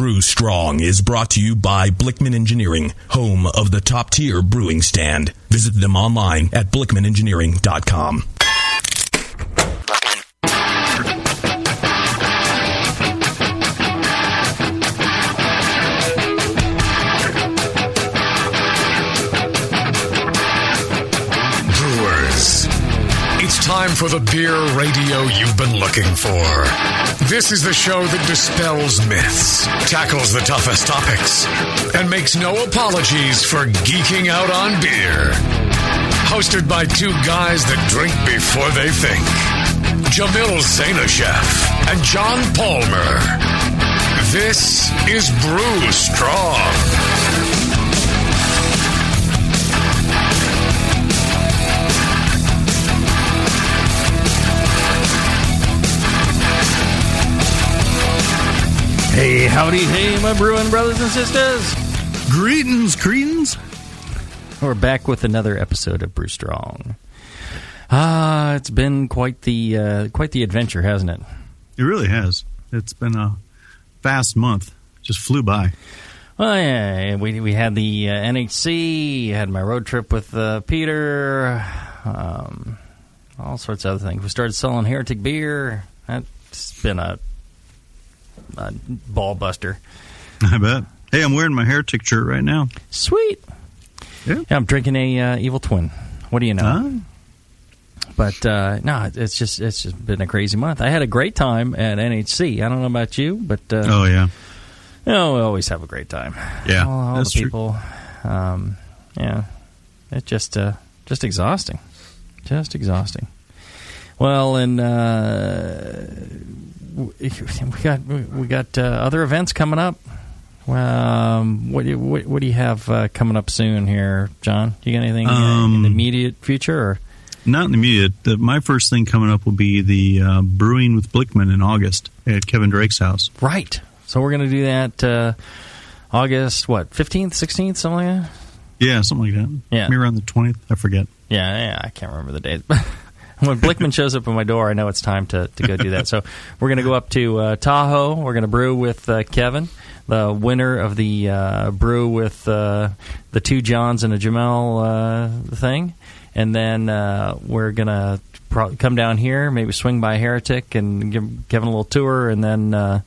Brew Strong is brought to you by Blickman Engineering, home of the top-tier brewing stand. Visit them online at blickmanengineering.com. It's time for the beer radio you've been looking for. This is the show that dispels myths, tackles the toughest topics, and makes no apologies for geeking out on beer. Hosted by two guys that drink before they think. Jamil Zainashev and John Palmer. This is Brew Strong. Hey, howdy, hey, my brewing brothers and sisters. Greetings, cretins. We're back with another episode of Brew Strong. It's been quite the adventure, hasn't it? It really has. It's been a fast month. Just flew by. Well, yeah, we had the NHC, had my road trip with Peter, all sorts of other things. We started selling Heretic beer. That's been a ball buster. I bet. Hey, I'm wearing my Heretic shirt right now. Sweet. Yeah, I'm drinking a Evil Twin. What do you know? But no, it's just been a crazy month. I had a great time at NHC. I don't know about you, but oh yeah, we always have a great time. Yeah, all that's the people. Yeah, it's just exhausting. Just exhausting. Well, and we got other events coming up. What do you have coming up soon here, John? Do you got anything in the immediate future? Or? Not in the immediate. My first thing coming up will be the Brewing with Blickman in August at Kevin Drake's house. Right. So we're going to do that August, 15th, 16th, something like that? Yeah, something like that. Yeah. Maybe around the 20th. I forget. Yeah, I can't remember the date. When Blickman shows up at my door, I know it's time to go do that. So we're going to go up to Tahoe. We're going to brew with Kevin, the winner of the brew with the two Johns and a Jamil thing. And then we're going to come down here, maybe swing by Heretic and give Kevin a little tour. And then we're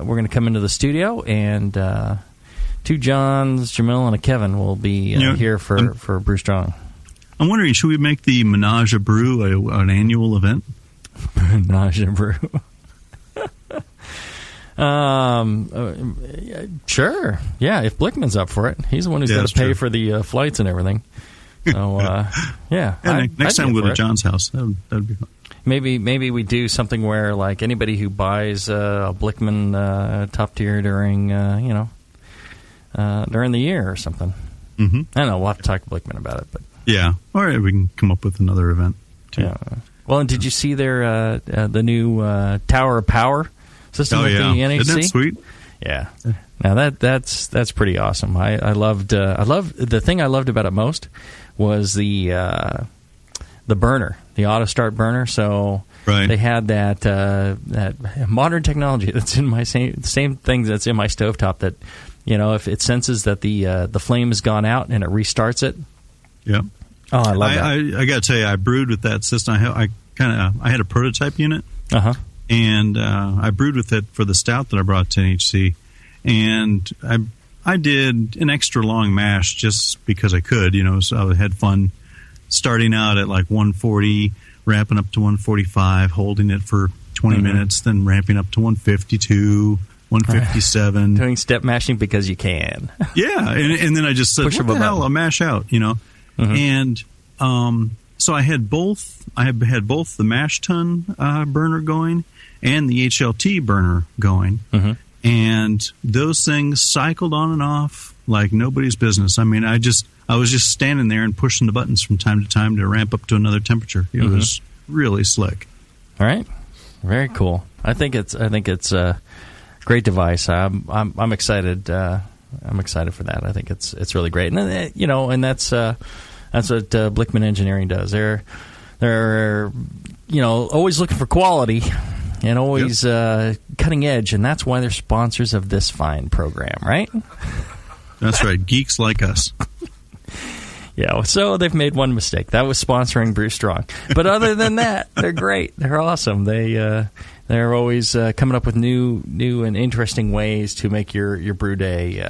going to come into the studio, and two Johns, Jamil, and a Kevin will be here for Brew Strong. I'm wondering, should we make the Menage a Brew an annual event? Menage a Brew. Sure. Yeah, if Blickman's up for it. He's the one who's got to pay for the flights and everything. So, yeah. Next time we'll go to John's house. That would be fun. Maybe we do something where, like, anybody who buys a Blickman top tier during, during the year or something. Mm-hmm. I don't know. We'll have to talk to Blickman about it, but. Yeah, all right, we can come up with another event, too. Yeah. Well, and did you see their the new Tower of Power system with the NHC? Isn't that sweet? Yeah. Now that's pretty awesome. I loved the thing I loved about it most was the burner, the auto start burner. So they had that modern technology that's in my same thing that's in my stovetop. That if it senses that the flame has gone out and it restarts it. Yeah. Oh, I love that. I got to tell you, I brewed with that system. I had a prototype unit, and I brewed with it for the stout that I brought to NHC, and I did an extra long mash just because I could, so I had fun starting out at like 140, ramping up to 145, holding it for 20 minutes, then ramping up to 152. 157. Doing step mashing because you can. Yeah, and then I just said, what the hell, I'll mash out, And so I had both. I had both the mash tun burner going and the HLT burner going, and those things cycled on and off like nobody's business. I mean, I was just standing there and pushing the buttons from time to time to ramp up to another temperature. It was really slick. All right, very cool. I think it's a great device. I'm excited. I'm excited for that. I think it's really great, and and that's what Blickman Engineering does. They're always looking for quality, and always cutting edge, and that's why they're sponsors of this fine program, right? That's right, geeks like us. Yeah, so they've made one mistake. That was sponsoring Brew Strong. But other than that, they're great. They're awesome. They're always coming up with new and interesting ways to make your brew day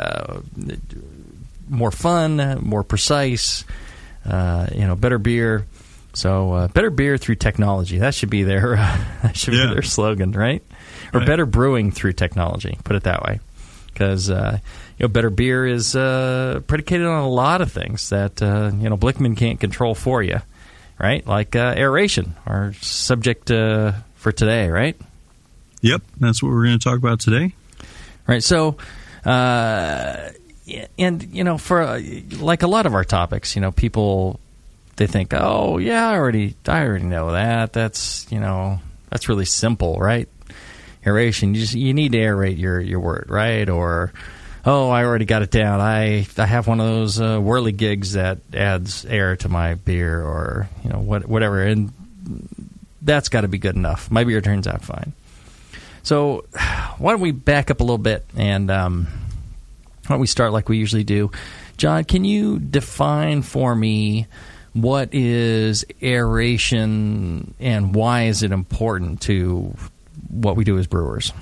more fun, more precise, better beer. So better beer through technology. That should be their be their slogan, right? Or better brewing through technology. Put it that way, because better beer is predicated on a lot of things that Blickman can't control for you, right? Like aeration, our subject for today, right? Yep, that's what we're going to talk about today. Right. So, for like a lot of our topics, people, they think, oh yeah, I already know that. That's really simple, right? Aeration, you need to aerate your wort, right? Or oh, I already got it down. I have one of those whirly gigs that adds air to my beer, or whatever, and that's got to be good enough. My beer turns out fine. So why don't we back up a little bit, and why don't we start like we usually do? John, can you define for me what is aeration and why is it important to what we do as brewers?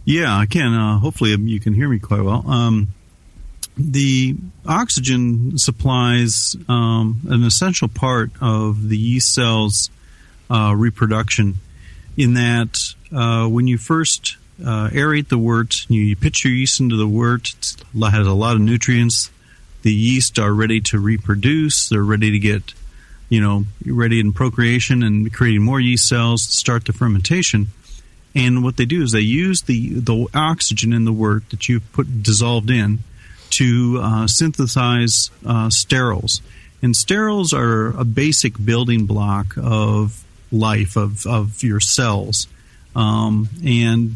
Yeah, I can. Hopefully you can hear me quite well. The oxygen supplies an essential part of the yeast cell's reproduction, in that when you first aerate the wort, you pitch your yeast into the wort. It has a lot of nutrients. The yeast are ready to reproduce. They're ready to get, ready in procreation and creating more yeast cells to start the fermentation. And what they do is they use the oxygen in the wort that you've dissolved in to synthesize sterols. And sterols are a basic building block of life, of your cells. And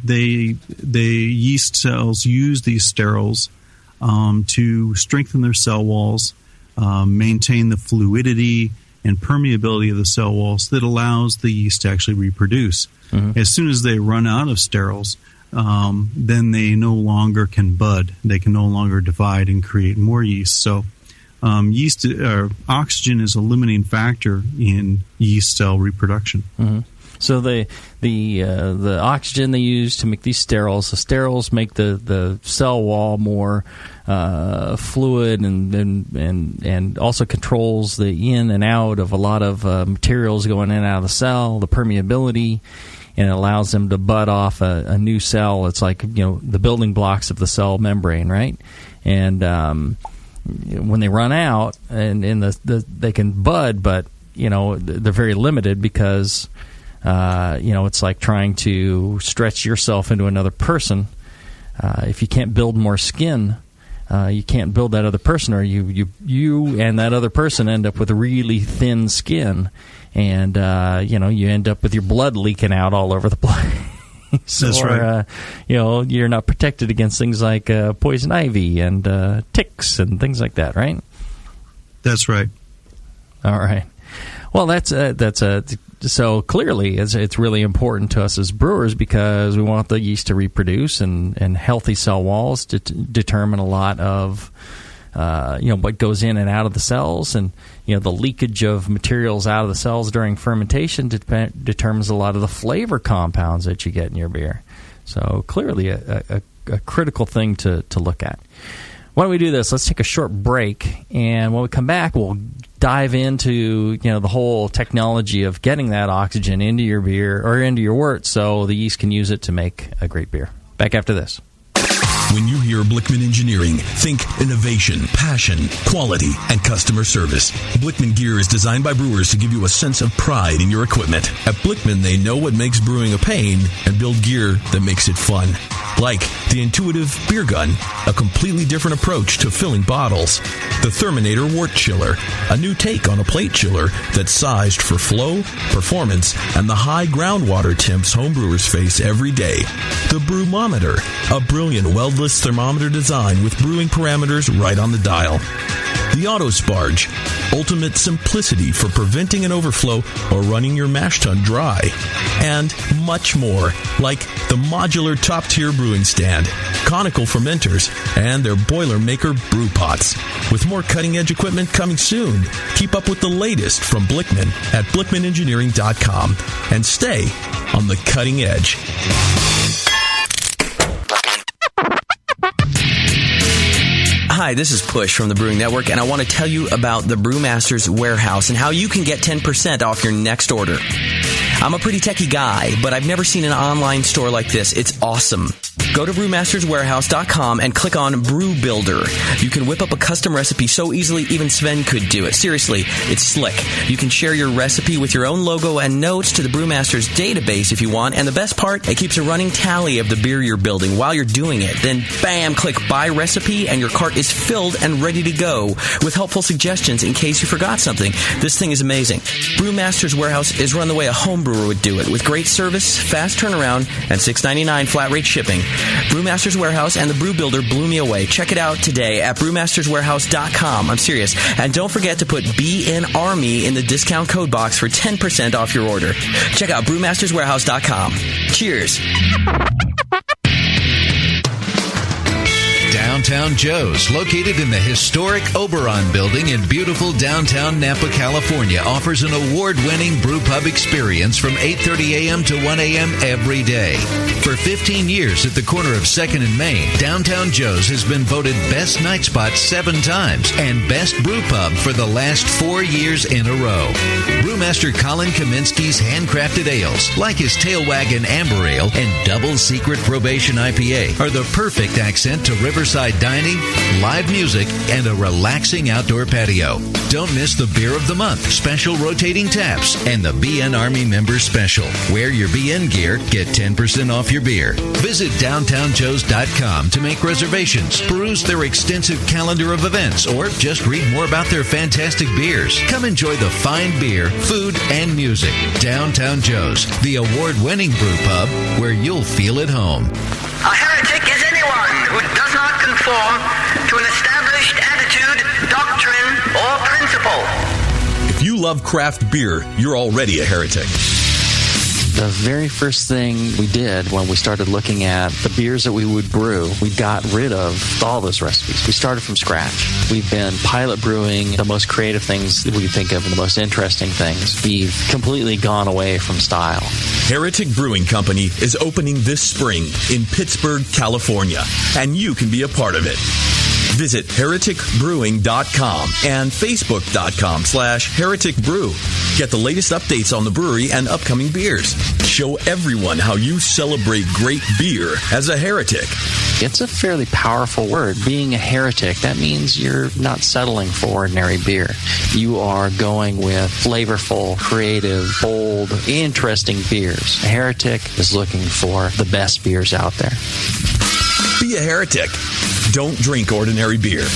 the yeast cells use these sterols to strengthen their cell walls, maintain the fluidity and permeability of the cell walls that allows the yeast to actually reproduce. Mm-hmm. As soon as they run out of sterols, then they no longer can bud. They can no longer divide and create more yeast. So oxygen is a limiting factor in yeast cell reproduction. Mm-hmm. So the oxygen they use to make these sterols, the sterols make the cell wall more fluid and also controls the in and out of a lot of materials going in and out of the cell, the permeability, and it allows them to bud off a new cell. It's like the building blocks of the cell membrane, right? And when they run out, and they can bud, but they're very limited because it's like trying to stretch yourself into another person. If you can't build more skin, you can't build that other person, or you and that other person end up with a really thin skin, and you end up with your blood leaking out all over the place. That's right. You're not protected against things like poison ivy and ticks and things like that, right? That's right. All right. Well, so clearly it's really important to us as brewers, because we want the yeast to reproduce, and healthy cell walls determine a lot of what goes in and out of the cells, and the leakage of materials out of the cells during fermentation determines a lot of the flavor compounds that you get in your beer. So clearly a critical thing to look at. Why don't we do this? Let's take a short break, and when we come back, we'll dive into the whole technology of getting that oxygen into your beer or into your wort, so the yeast can use it to make a great beer. Back after this. When you hear Blickman Engineering, think innovation, passion, quality, and customer service. Blickman gear is designed by brewers to give you a sense of pride in your equipment. At Blickman, they know what makes brewing a pain and build gear that makes it fun. Like the intuitive beer gun, a completely different approach to filling bottles. The Therminator Wort Chiller, a new take on a plate chiller that's sized for flow, performance, and the high groundwater temps homebrewers face every day. The Brewmometer, a brilliant weldless thermometer design with brewing parameters right on the dial. the auto sparge, ultimate simplicity for preventing an overflow or running your mash tun dry, and much more, like the modular top-tier brewing stand, conical fermenters, and their Boilermaker brew pots. With more cutting-edge equipment coming soon, keep up with the latest from Blickman at blickmanengineering.com and stay on the cutting edge. Hi, this is Push from the Brewing Network, and I want to tell you about the Brewmaster's Warehouse and how you can get 10% off your next order. I'm a pretty techie guy, but I've never seen an online store like this. It's awesome. Go to brewmasterswarehouse.com and click on Brew Builder. You can whip up a custom recipe so easily even Sven could do it. Seriously, it's slick. You can share your recipe with your own logo and notes to the Brewmaster's database if you want, and the best part, it keeps a running tally of the beer you're building while you're doing it. Then, bam, click Buy Recipe, and your cart is filled and ready to go with helpful suggestions in case you forgot something. This thing is amazing. Brewmaster's Warehouse is run the way a home brewer would do it, with great service, fast turnaround, and $6.99 flat rate shipping. Brewmaster's Warehouse and the Brew Builder blew me away. Check it out today at brewmasterswarehouse.com. I'm serious. And don't forget to put BNARMY in the discount code box for 10% off your order. Check out brewmasterswarehouse.com. Cheers. Downtown Joe's, located in the historic Oberon building in beautiful downtown Napa, California, offers an award-winning brew pub experience from 8:30 a.m. to 1 a.m. every day. For 15 years at the corner of 2nd and Main, Downtown Joe's has been voted Best Night Spot 7 times and Best Brew Pub for the last 4 years in a row. Brewmaster Colin Kaminsky's handcrafted ales, like his Tail Wagon Amber Ale and Double Secret Probation IPA, are the perfect accent to riverside dining, live music, and a relaxing outdoor patio. Don't miss the Beer of the Month, special rotating taps, and the BN Army Member Special. Wear your BN gear, get 10% off your beer. Visit downtownjoes.com to make reservations, peruse their extensive calendar of events, or just read more about their fantastic beers. Come enjoy the fine beer, food, and music. Downtown Joe's, the award-winning brew pub where you'll feel at home. A heretic is anyone who does not conform to an established attitude, doctrine, or principle. If you love craft beer, you're already a heretic. The very first thing we did when we started looking at the beers that we would brew, we got rid of all those recipes. We started from scratch. We've been pilot brewing the most creative things that we think of and the most interesting things. We've completely gone away from style. Heretic Brewing Company is opening this spring in Pittsburgh, California, and you can be a part of it. Visit hereticbrewing.com and facebook.com/hereticbrew. Get the latest updates on the brewery and upcoming beers. Show everyone how you celebrate great beer as a heretic. It's a fairly powerful word. Being a heretic, that means you're not settling for ordinary beer. You are going with flavorful, creative, bold, interesting beers. A heretic is looking for the best beers out there. Be a heretic. Don't drink ordinary beer.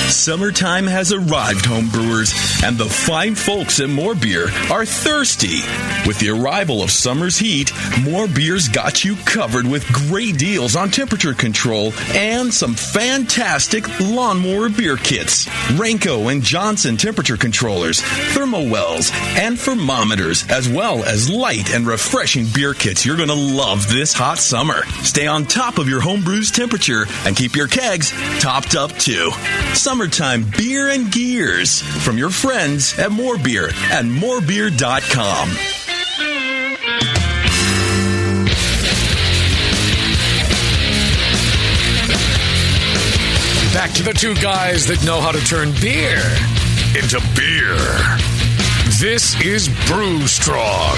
Summertime has arrived, homebrewers, and the fine folks at More Beer are thirsty. With the arrival of summer's heat, More Beer's got you covered with great deals on temperature control and some fantastic lawnmower beer kits. Renko and Johnson temperature controllers, thermowells, and thermometers, as well as light and refreshing beer kits you're going to love this hot summer. Stay on top of your homebrew's temperature and keep your kegs topped up too. Summertime beer and gears from your friends at More Beer and morebeer.com. Back to the two guys that know how to turn beer into beer. This is Brew Strong.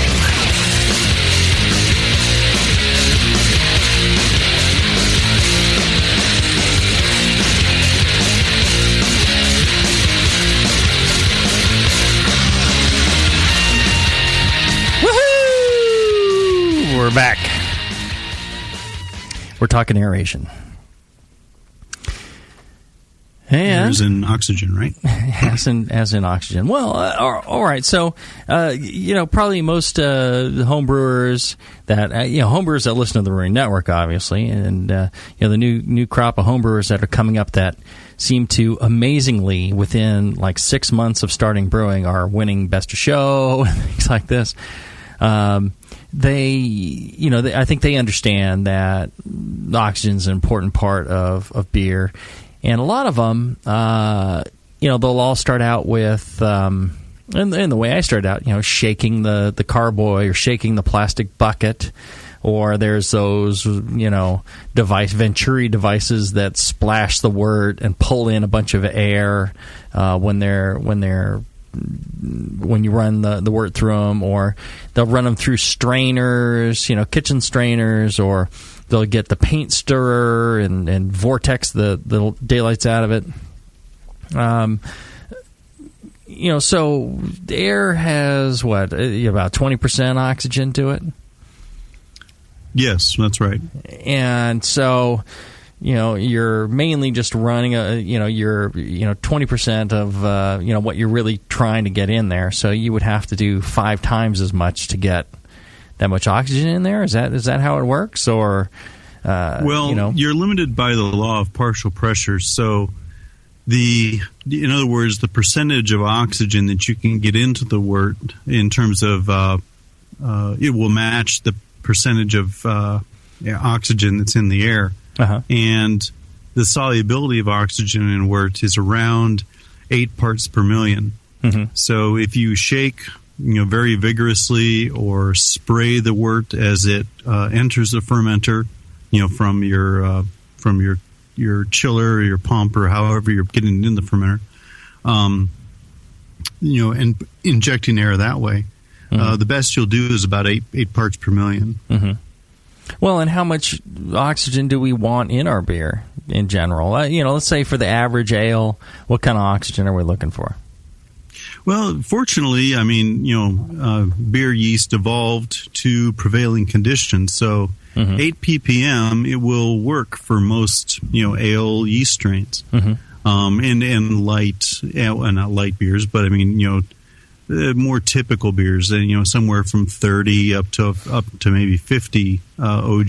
Woohoo! We're back. We're talking aeration. And as in oxygen, right? as in oxygen. Well, all right. So, probably most homebrewers homebrewers that listen to the Brewing Network, obviously, and the new crop of homebrewers that are coming up that seem to amazingly within like 6 months of starting brewing are winning Best of Show and things like this. I think they understand that oxygen's an important part of beer. And a lot of them, they'll all start out with, and the way I started out, shaking the carboy or shaking the plastic bucket, or there's those, Venturi devices that splash the wort and pull in a bunch of air when you run the wort through them, or they'll run them through strainers, kitchen strainers, or they'll get the paint stirrer and vortex the daylights out of it. So the air has about 20% oxygen to it. Yes, that's right. And so, you're mainly just running your 20% of what you're really trying to get in there. So you would have to do 5 times as much to get that much oxygen in there. Is that how it works? Or you're limited by the law of partial pressure. So in other words, the percentage of oxygen that you can get into the wort in terms of it will match the percentage of oxygen that's in the air. Uh-huh. And the solubility of oxygen in wort is around 8 parts per million. Mm-hmm. So if you shake very vigorously or spray the wort as it enters the fermenter, from your chiller or your pump or however you're getting it in the fermenter, and injecting air that way. Mm-hmm. The best you'll do is about 8 parts per million. Mm-hmm. Well, and how much oxygen do we want in our beer in general? Let's say for the average ale, what kind of oxygen are we looking for? Well, fortunately, beer yeast evolved to prevailing conditions. So 8 ppm, it will work for most, ale yeast strains. Mm-hmm. And light, not light beers, but more typical beers, somewhere from 30 up to maybe 50 OG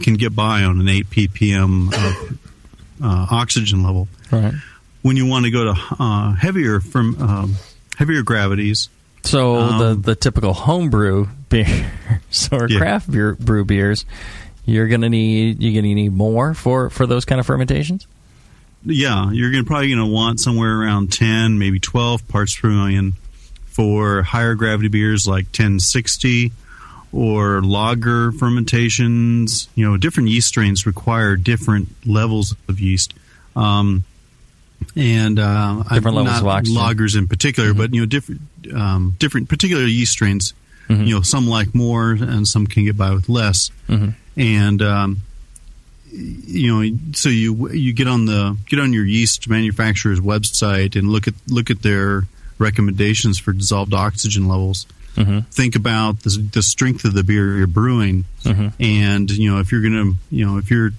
can get by on an 8 ppm oxygen level. Right. When you want to go to heavier gravities, so the typical homebrew beers or craft brew beers, you're gonna need more for those kind of fermentations. Yeah, you're probably going to want somewhere around 10, maybe 12 parts per million for higher gravity beers like 1060 or lager fermentations. Different yeast strains require different levels of yeast. And different levels of oxygen. Lagers in particular, but different particular yeast strains. Mm-hmm. Some like more, and some can get by with less. Mm-hmm. And so you get on your yeast manufacturer's website and look at their recommendations for dissolved oxygen levels. Mm-hmm. Think about the strength of the beer you're brewing, mm-hmm. and if you're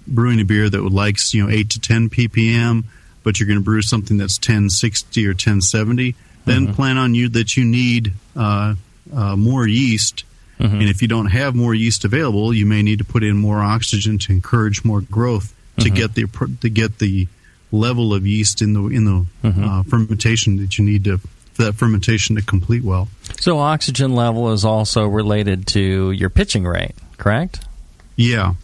brewing a beer that would like 8 to 10 ppm, but you're going to brew something that's 1060 or 1070, then mm-hmm. plan on that you need more yeast. Mm-hmm. And if you don't have more yeast available, you may need to put in more oxygen to encourage more growth to mm-hmm. get the level of yeast in the mm-hmm. Fermentation that you need for that fermentation to complete well. So oxygen level is also related to your pitching rate, correct? Yeah.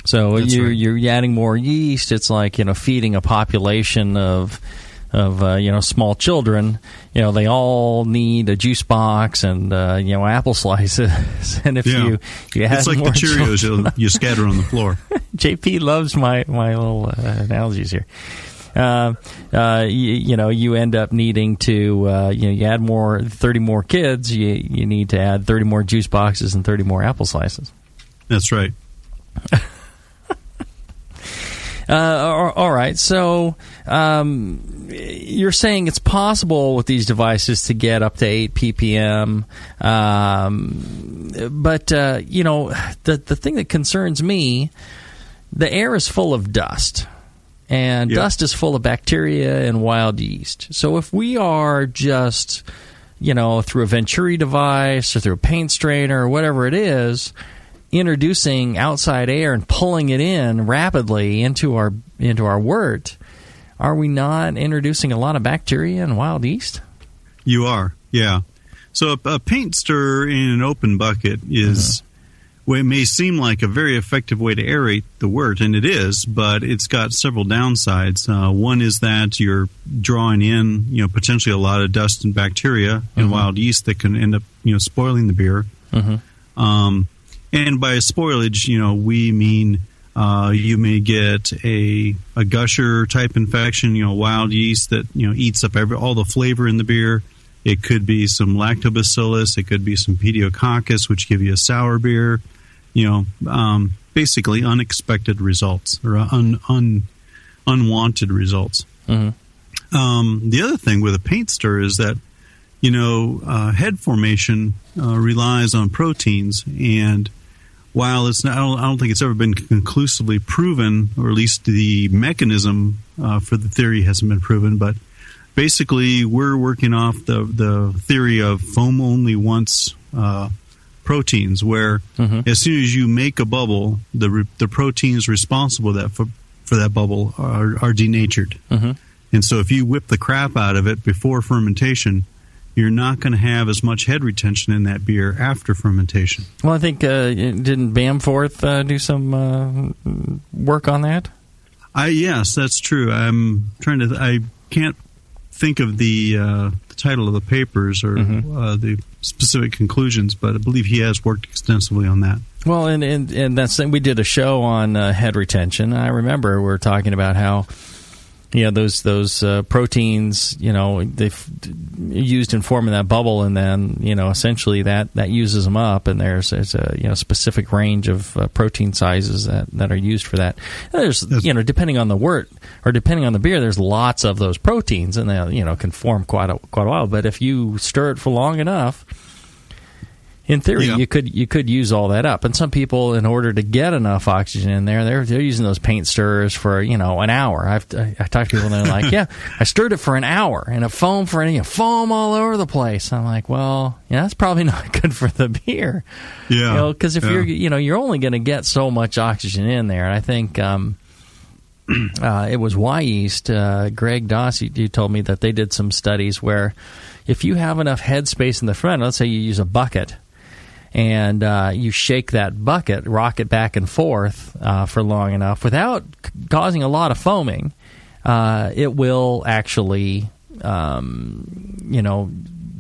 So That's right. you're adding more yeast. It's like feeding a population of small children. They all need a juice box and apple slices. And if you add it's like more the Cheerios you scatter on the floor. JP loves my little analogies here. You end up needing to you add 30 more kids. You need to add 30 more juice boxes and 30 more apple slices. That's right. All right, so you're saying it's possible with these devices to get up to 8 ppm, but the thing that concerns me, the air is full of dust, And dust is full of bacteria and wild yeast. So if we are just, through a Venturi device or through a paint strainer or whatever it is, introducing outside air and pulling it in rapidly into our wort, are we not introducing a lot of bacteria and wild yeast? You are, yeah. So a paint stir in an open bucket is... Well, it may seem like a very effective way to aerate the wort, and it is, but it's got several downsides. One is that you're drawing in, potentially a lot of dust and bacteria and wild yeast that can end up, spoiling the beer. And by spoilage, we mean you may get a gusher type infection, wild yeast that eats up all the flavor in the beer. It could be some lactobacillus. It could be some pediococcus, which give you a sour beer. Basically unexpected results or unwanted results. The other thing with a paint stir is that, head formation relies on proteins, and while it's not, I don't think it's ever been conclusively proven, or at least the mechanism for the theory hasn't been proven, but basically we're working off the theory of foam only once proteins, where as soon as you make a bubble, the proteins responsible for that bubble are denatured. And so if you whip the crap out of it before fermentation, you're not going to have as much head retention in that beer after fermentation. Well, I think, didn't Bamforth do some work on that? Yes, that's true. I can't think of the title of the papers or the specific conclusions, but I believe he has worked extensively on that. Well, and that's, we did a show on head retention. I remember we were talking about how those proteins, they've used in forming that bubble, and then essentially that uses them up, and there's a specific range of protein sizes that are used for that. And there's depending on the wort or depending on the beer, there's lots of those proteins, and they can form quite a while. But if you stir it for long enough, in theory, you could use all that up. And some people, in order to get enough oxygen in there, they're using those paint stirrers for an hour. I talk to people and they're like, "Yeah, I stirred it for an hour and it foamed foam all over the place." I'm like, "Well, that's probably not good for the beer." Yeah, because if you're only going to get so much oxygen in there. And I think it was Yeast, Greg Doss, you told me that they did some studies where if you have enough headspace in the front, let's say you use a bucket, and you shake that bucket, rock it back and forth for long enough without causing a lot of foaming, it will actually,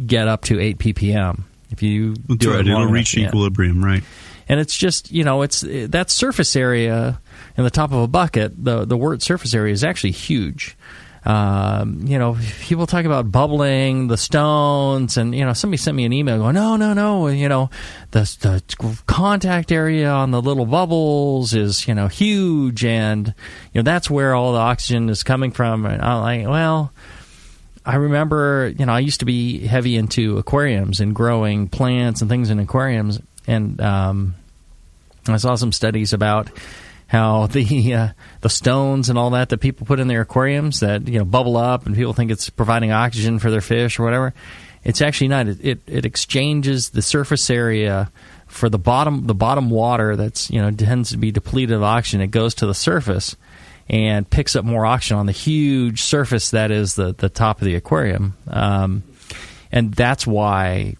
get up to 8 ppm. If you do it it'll reach equilibrium, right? And it's just, it's that surface area in the top of a bucket, the wort surface area is actually huge. People talk about bubbling, the stones, and, somebody sent me an email going, no, the contact area on the little bubbles is, huge, and, that's where all the oxygen is coming from. And I'm like, well, I remember, I used to be heavy into aquariums and growing plants and things in aquariums, and I saw some studies about how the stones and all that people put in their aquariums that bubble up and people think it's providing oxygen for their fish or whatever. It's actually not. It exchanges the surface area for the bottom water that's tends to be depleted of oxygen. It goes to the surface and picks up more oxygen on the huge surface that is the top of the aquarium, and that's why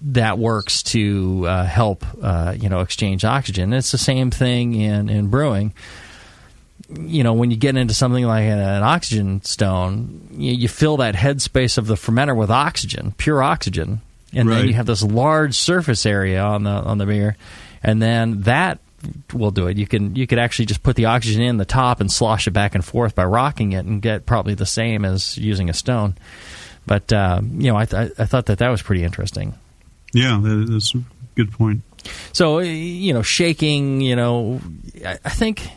that works to help exchange oxygen. And it's the same thing in brewing. When you get into something like an oxygen stone, you fill that headspace of the fermenter with oxygen, pure oxygen, and then you have this large surface area on the beer, and then that will do it. You could actually just put the oxygen in the top and slosh it back and forth by rocking it, and get probably the same as using a stone. But I thought that was pretty interesting. Yeah, that's a good point. So, shaking, I think,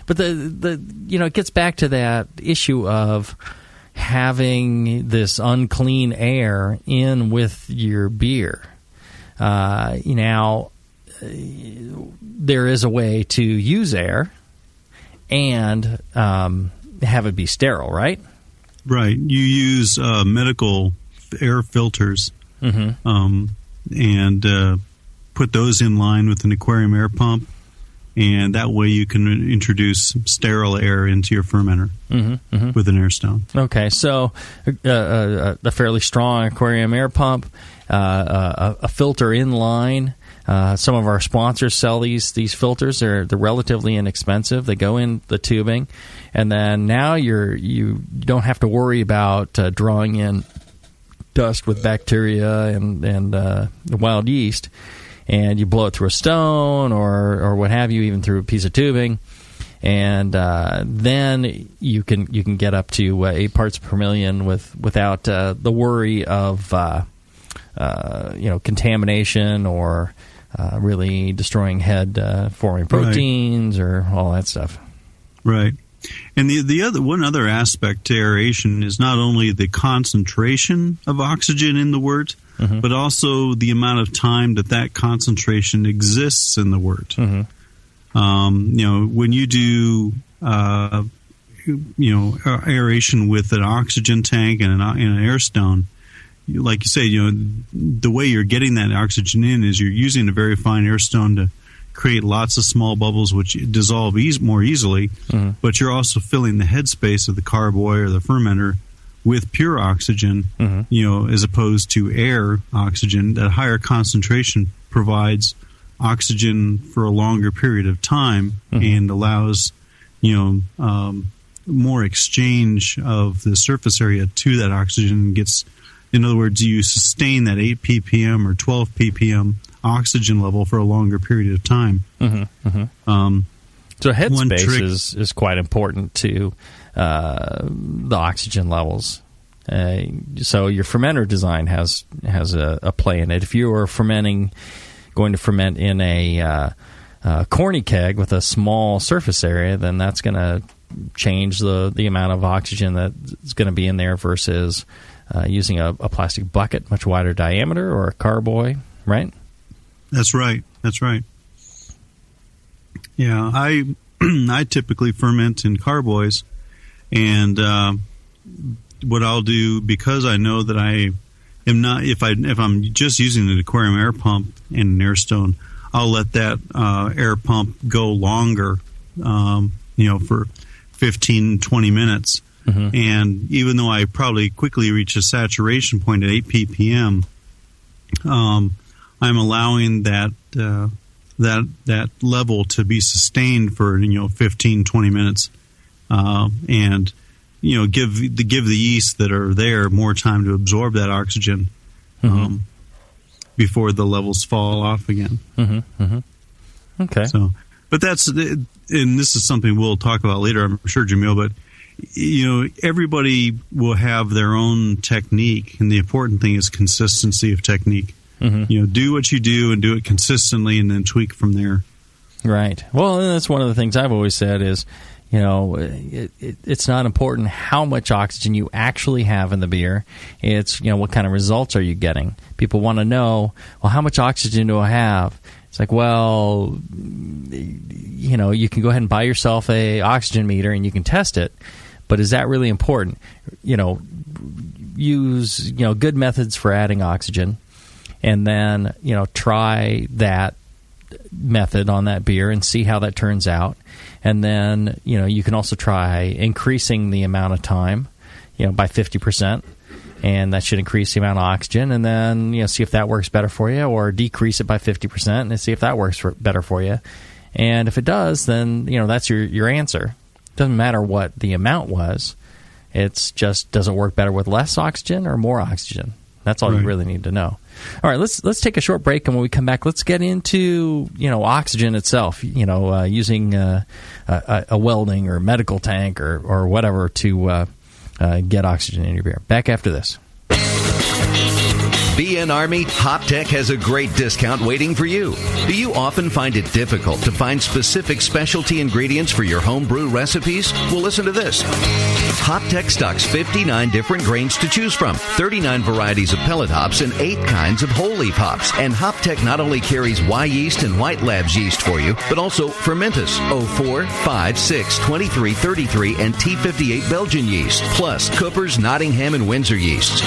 but it gets back to that issue of having this unclean air in with your beer. Now, there is a way to use air and have it be sterile, right? Right. You use medical air filters and put those in line with an aquarium air pump, and that way you can introduce sterile air into your fermenter with an air stone. Okay, so a fairly strong aquarium air pump, a filter in line. Some of our sponsors sell these filters. They're relatively inexpensive. They go in the tubing, and then now you don't have to worry about drawing in dust with bacteria and the wild yeast, and you blow it through a stone or what have you, even through a piece of tubing, and then you can get up to 8 parts per million without the worry of contamination or really destroying head forming proteins or all that stuff. Right. And the other aspect to aeration is not only the concentration of oxygen in the wort, but also the amount of time that concentration exists in the wort. When you do aeration with an oxygen tank and an air stone, like you say, the way you're getting that oxygen in is you're using a very fine air stone to create lots of small bubbles which dissolve more easily, but you're also filling the headspace of the carboy or the fermenter with pure oxygen, as opposed to air oxygen. That higher concentration provides oxygen for a longer period of time and allows, more exchange of the surface area to that oxygen. In other words, you sustain that 8 ppm or 12 ppm oxygen level for a longer period of time. So headspace is quite important to the oxygen levels. So your fermenter design has a play in it. If you are going to ferment in a corny keg with a small surface area, then that's going to change the amount of oxygen that's going to be in there versus using a plastic bucket, much wider diameter, or a carboy, right? That's right. Yeah, I typically ferment in carboys, and what I'll do, because I know that I am not, if I'm just using an aquarium air pump and an air stone, I'll let that air pump go longer, for 15, 20 minutes. And even though I probably quickly reach a saturation point at 8 ppm, I'm allowing that level to be sustained for 15, 20 minutes, and give the yeast that are there more time to absorb that oxygen before the levels fall off again. Okay. So, but and this is something we'll talk about later, I'm sure, Jamil. But everybody will have their own technique, and the important thing is consistency of technique. Do what you do and do it consistently, and then tweak from there. Right. Well, that's one of the things I've always said is, it's not important how much oxygen you actually have in the beer. It's, what kind of results are you getting? People want to know, well, how much oxygen do I have? It's like, well, you can go ahead and buy yourself a oxygen meter and you can test it, but is that really important? Use, good methods for adding oxygen, and then, try that method on that beer and see how that turns out. And then, you can also try increasing the amount of time, by 50%, and that should increase the amount of oxygen. And then, see if that works better for you, or decrease it by 50% and see if that works better for you. And if it does, then, that's your answer. It doesn't matter what the amount was. It's just, does it work better with less oxygen or more oxygen? That's all you really need to know. All right, let's take a short break, and when we come back, let's get into oxygen itself. Using a welding or medical tank or whatever to get oxygen in your beer. Back after this. BN Army, HopTech has a great discount waiting for you. Do you often find it difficult to find specific specialty ingredients for your homebrew recipes? Well, listen to this. HopTech stocks 59 different grains to choose from, 39 varieties of pellet hops, and 8 kinds of whole leaf hops. And HopTech not only carries Y yeast and White Labs yeast for you, but also Fermentus, 04, 5, 6, 23, 33, and T58 Belgian yeast, plus Cooper's, Nottingham, and Windsor yeasts.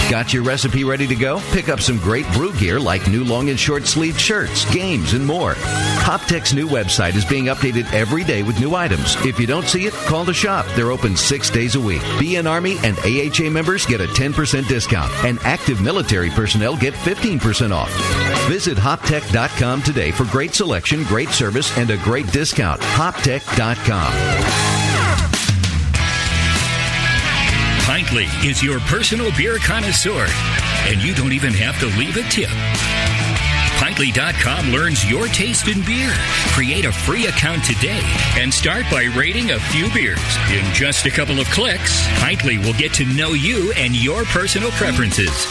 Got your recipe ready to go? Pick up some great brew gear like new long and short sleeved shirts, games, and more. HopTech's new website is being updated every day with new items. If you don't see it, call the shop. They're open 6 days a week. BN Army and AHA members get a 10% discount, and active military personnel get 15% off. Visit HopTech.com today for great selection, great service, and a great discount. HopTech.com. Pintly is your personal beer connoisseur, and you don't even have to leave a tip. Pintly.com learns your taste in beer. Create a free account today and start by rating a few beers. In just a couple of clicks, Pintly will get to know you and your personal preferences.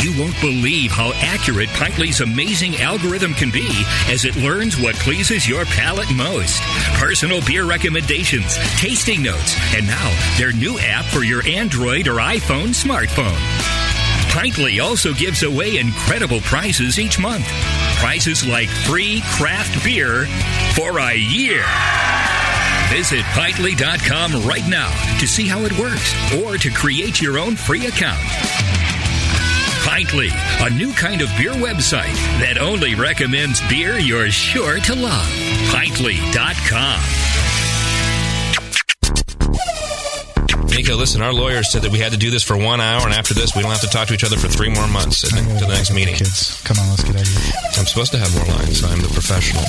You won't believe how accurate Pintly's amazing algorithm can be as it learns what pleases your palate most. Personal beer recommendations, tasting notes, and now their new app for your Android or iPhone smartphone. Pintly also gives away incredible prizes each month. Prizes like free craft beer for a year. Visit Pintly.com right now to see how it works or to create your own free account. Pintly, a new kind of beer website that only recommends beer you're sure to love. Pintly.com. Nico, listen, our lawyers said that we had to do this for 1 hour, and after this, we don't have to talk to each other for 3 more months to the next meeting. Kids, come on, let's get out of here. I'm supposed to have more lines, so I'm the professional.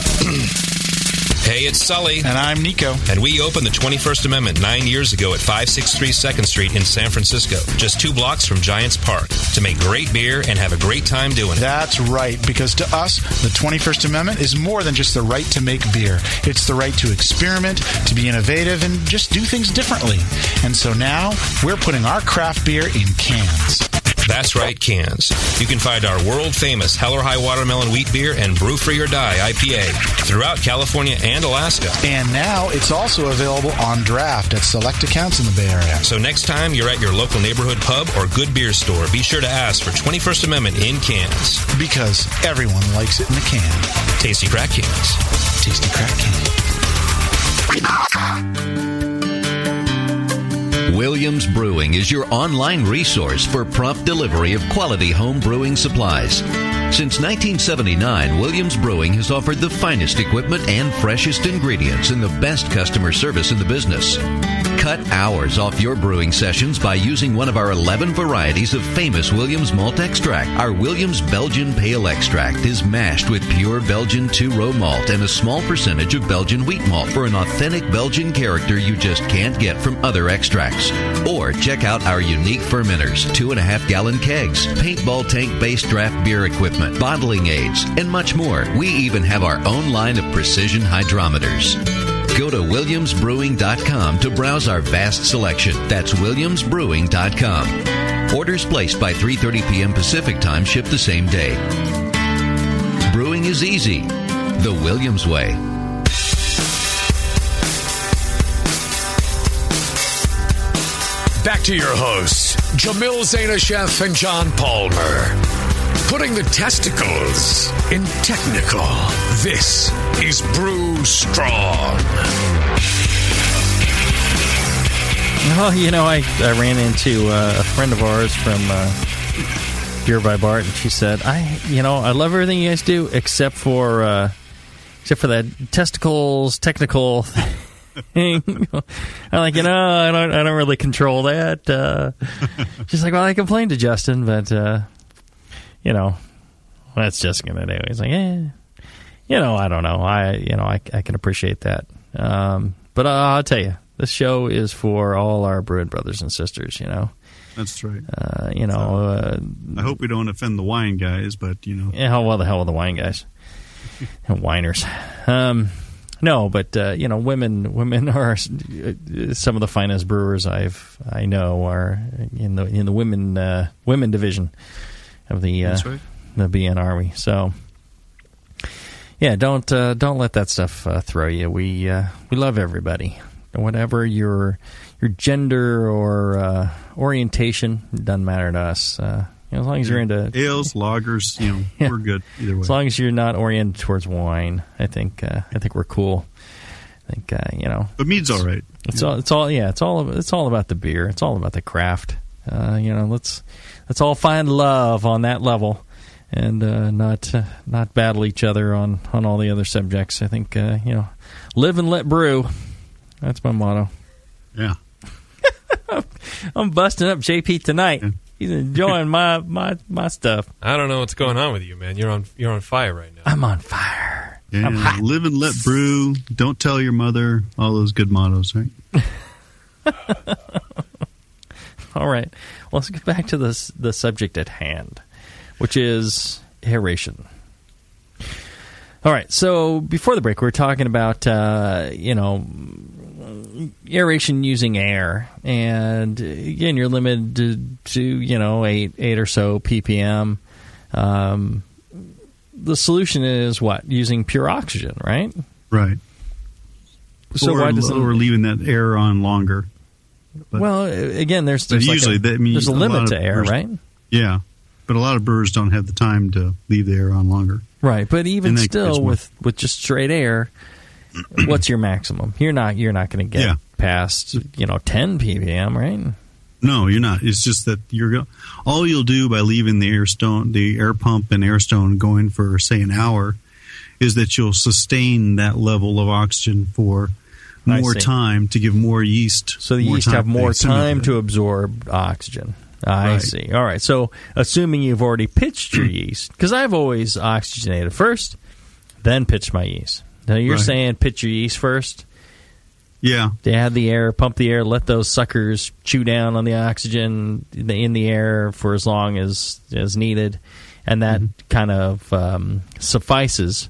Hey, it's Sully. And I'm Nico. And we opened the 21st Amendment 9 years ago at 563 2nd Street in San Francisco, just 2 blocks from Giants Park, to make great beer and have a great time doing it. That's right, because to us, the 21st Amendment is more than just the right to make beer. It's the right to experiment, to be innovative, and just do things differently. And so now, we're putting our craft beer in cans. That's right, cans. You can find our world-famous Hell or High Watermelon Wheat Beer and Brew Free or Die IPA throughout California and Alaska. And now it's also available on draft at select accounts in the Bay Area. So next time you're at your local neighborhood pub or good beer store, be sure to ask for 21st Amendment in cans. Because everyone likes it in a can. Tasty crack cans. Tasty crack cans. Williams Brewing is your online resource for prompt delivery of quality home brewing supplies. Since 1979, Williams Brewing has offered the finest equipment and freshest ingredients and the best customer service in the business. Cut hours off your brewing sessions by using one of our 11 varieties of famous Williams malt extract. Our Williams Belgian Pale Extract is mashed with pure Belgian 2-row malt and a small percentage of Belgian wheat malt for an authentic Belgian character you just can't get from other extracts. Or check out our unique fermenters, 2.5-gallon kegs, paintball tank-based draft beer equipment, bottling aids, and much more. We even have our own line of precision hydrometers. Go to WilliamsBrewing.com to browse our vast selection. That's WilliamsBrewing.com. Orders placed by 3:30 p.m. Pacific Time ship the same day. Brewing is easy. The Williams way. Back to your hosts, Jamil Zainasheff and John Palmer. Putting the testicles in technical. This is Brew Strong. Well, you know, I ran into a friend of ours from Beer by Bart, and she said, I love everything you guys do except for that testicles technical thing. I'm like, I don't really control that. She's like, well, I complained to Justin, but that's just gonna do. He's like, I don't know. I can appreciate that. But I'll tell you, this show is for all our brewing brothers and sisters. That's right. I hope we don't offend the wine guys, but Yeah, well, the hell with the wine guys and whiners. No, but women are some of the finest brewers I know are in the women division. the That's right. the BN Army. So yeah, don't let that stuff throw you. We love everybody, whatever your gender or orientation, doesn't matter to us. As long as you're into ales, lagers, we're good either way. As long as you're not oriented towards wine, I think we're cool. I think But mead's all right. It's all about the beer. It's all about the craft. Let's all find love on that level, and not battle each other on all the other subjects. I think live and let brew. That's my motto. Yeah. I'm busting up JP tonight. Yeah. He's enjoying my stuff. I don't know what's going on with you, man. You're on fire right now. I'm on fire. Yeah, I'm hot. live and let brew. Don't tell your mother. All those good mottos, right? All right. Well, let's get back to the subject at hand, which is aeration. All right. So before the break, we were talking about aeration using air, and again, you're limited to 8 or so ppm. The solution is what? Using pure oxygen, right? Right. So why doesn't or leaving that air on longer? But, well, again, there's usually there's a limit to air, brewers, right? Yeah, but a lot of brewers don't have the time to leave the air on longer. Right, but even still, with just straight air, what's your maximum? You're not going to get past 10 ppm, right? No, you're not. It's just that all you'll do by leaving the air pump and air stone going for, say, an hour, is that you'll sustain that level of oxygen for more time to give more yeast. So the yeast have more time to absorb oxygen. I see. All right. So assuming you've already pitched your yeast, because I've always oxygenated first, then pitched my yeast. Now you're saying pitch your yeast first? Yeah. They add the air, pump the air, let those suckers chew down on the oxygen in the air for as long as needed, and that kind of suffices.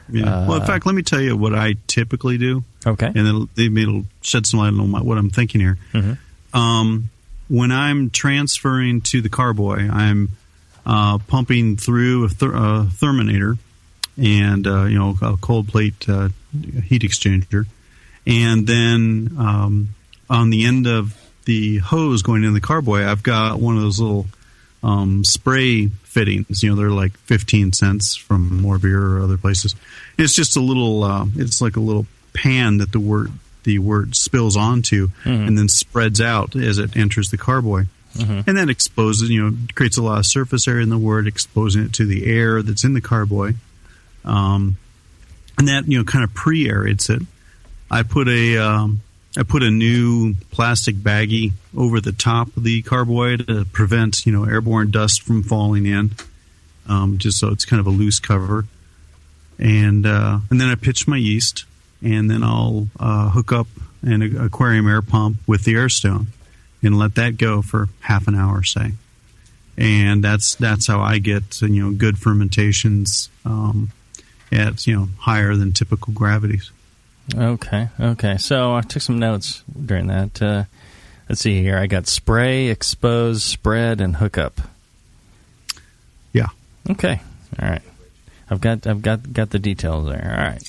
Yeah. Well, in fact, let me tell you what I typically do. Okay. And it'll shed some light on what I'm thinking here. Mm-hmm. When I'm transferring to the carboy, I'm pumping through a therminator and a cold plate heat exchanger. And then on the end of the hose going into the carboy, I've got one of those little spray fittings. They're like 15 cents from More Beer or other places. It's just a little. It's like a little pan that the wort spills onto, and then spreads out as it enters the carboy, and that exposes. Creates a lot of surface area in the wort, exposing it to the air that's in the carboy, and that kind of pre-aerates it. I put a new plastic baggie over the top of the carboy to prevent airborne dust from falling in, just so it's kind of a loose cover. And then I pitch my yeast, and then I'll hook up an aquarium air pump with the air stone and let that go for half an hour, say. And that's how I get good fermentations at higher than typical gravities. Okay. So I took some notes during that. Let's see here. I got spray, expose, spread, and hook up. Yeah. Okay. All right. I've got the details there. All right.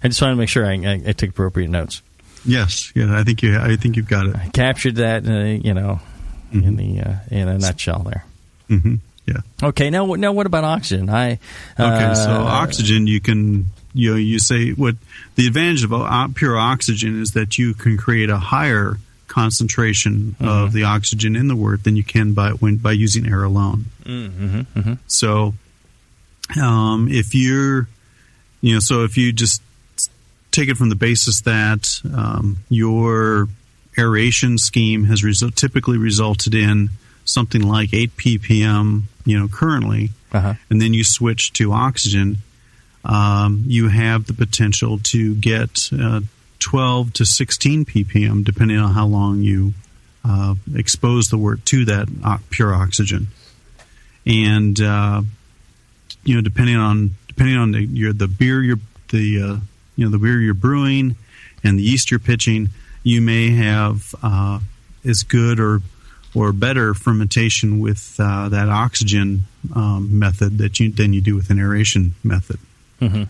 I just wanted to make sure I took appropriate notes. Yes. Yeah. I think you've got it. I captured that. In a nutshell there. Mm-hmm. Yeah. Okay. Now what about oxygen? So oxygen, you can. You say what the advantage of pure oxygen is that you can create a higher concentration of the oxygen in the wort than you can by using air alone. So, if you just take it from the basis that your aeration scheme has typically resulted in something like 8 ppm, currently, and then you switch to oxygen. You have the potential to get 12 to 16 ppm, depending on how long you expose the wort to that pure oxygen, and depending on the beer the beer you're brewing and the yeast you're pitching, you may have as good or or better fermentation with that oxygen method than you do with an aeration method. Mm-hmm.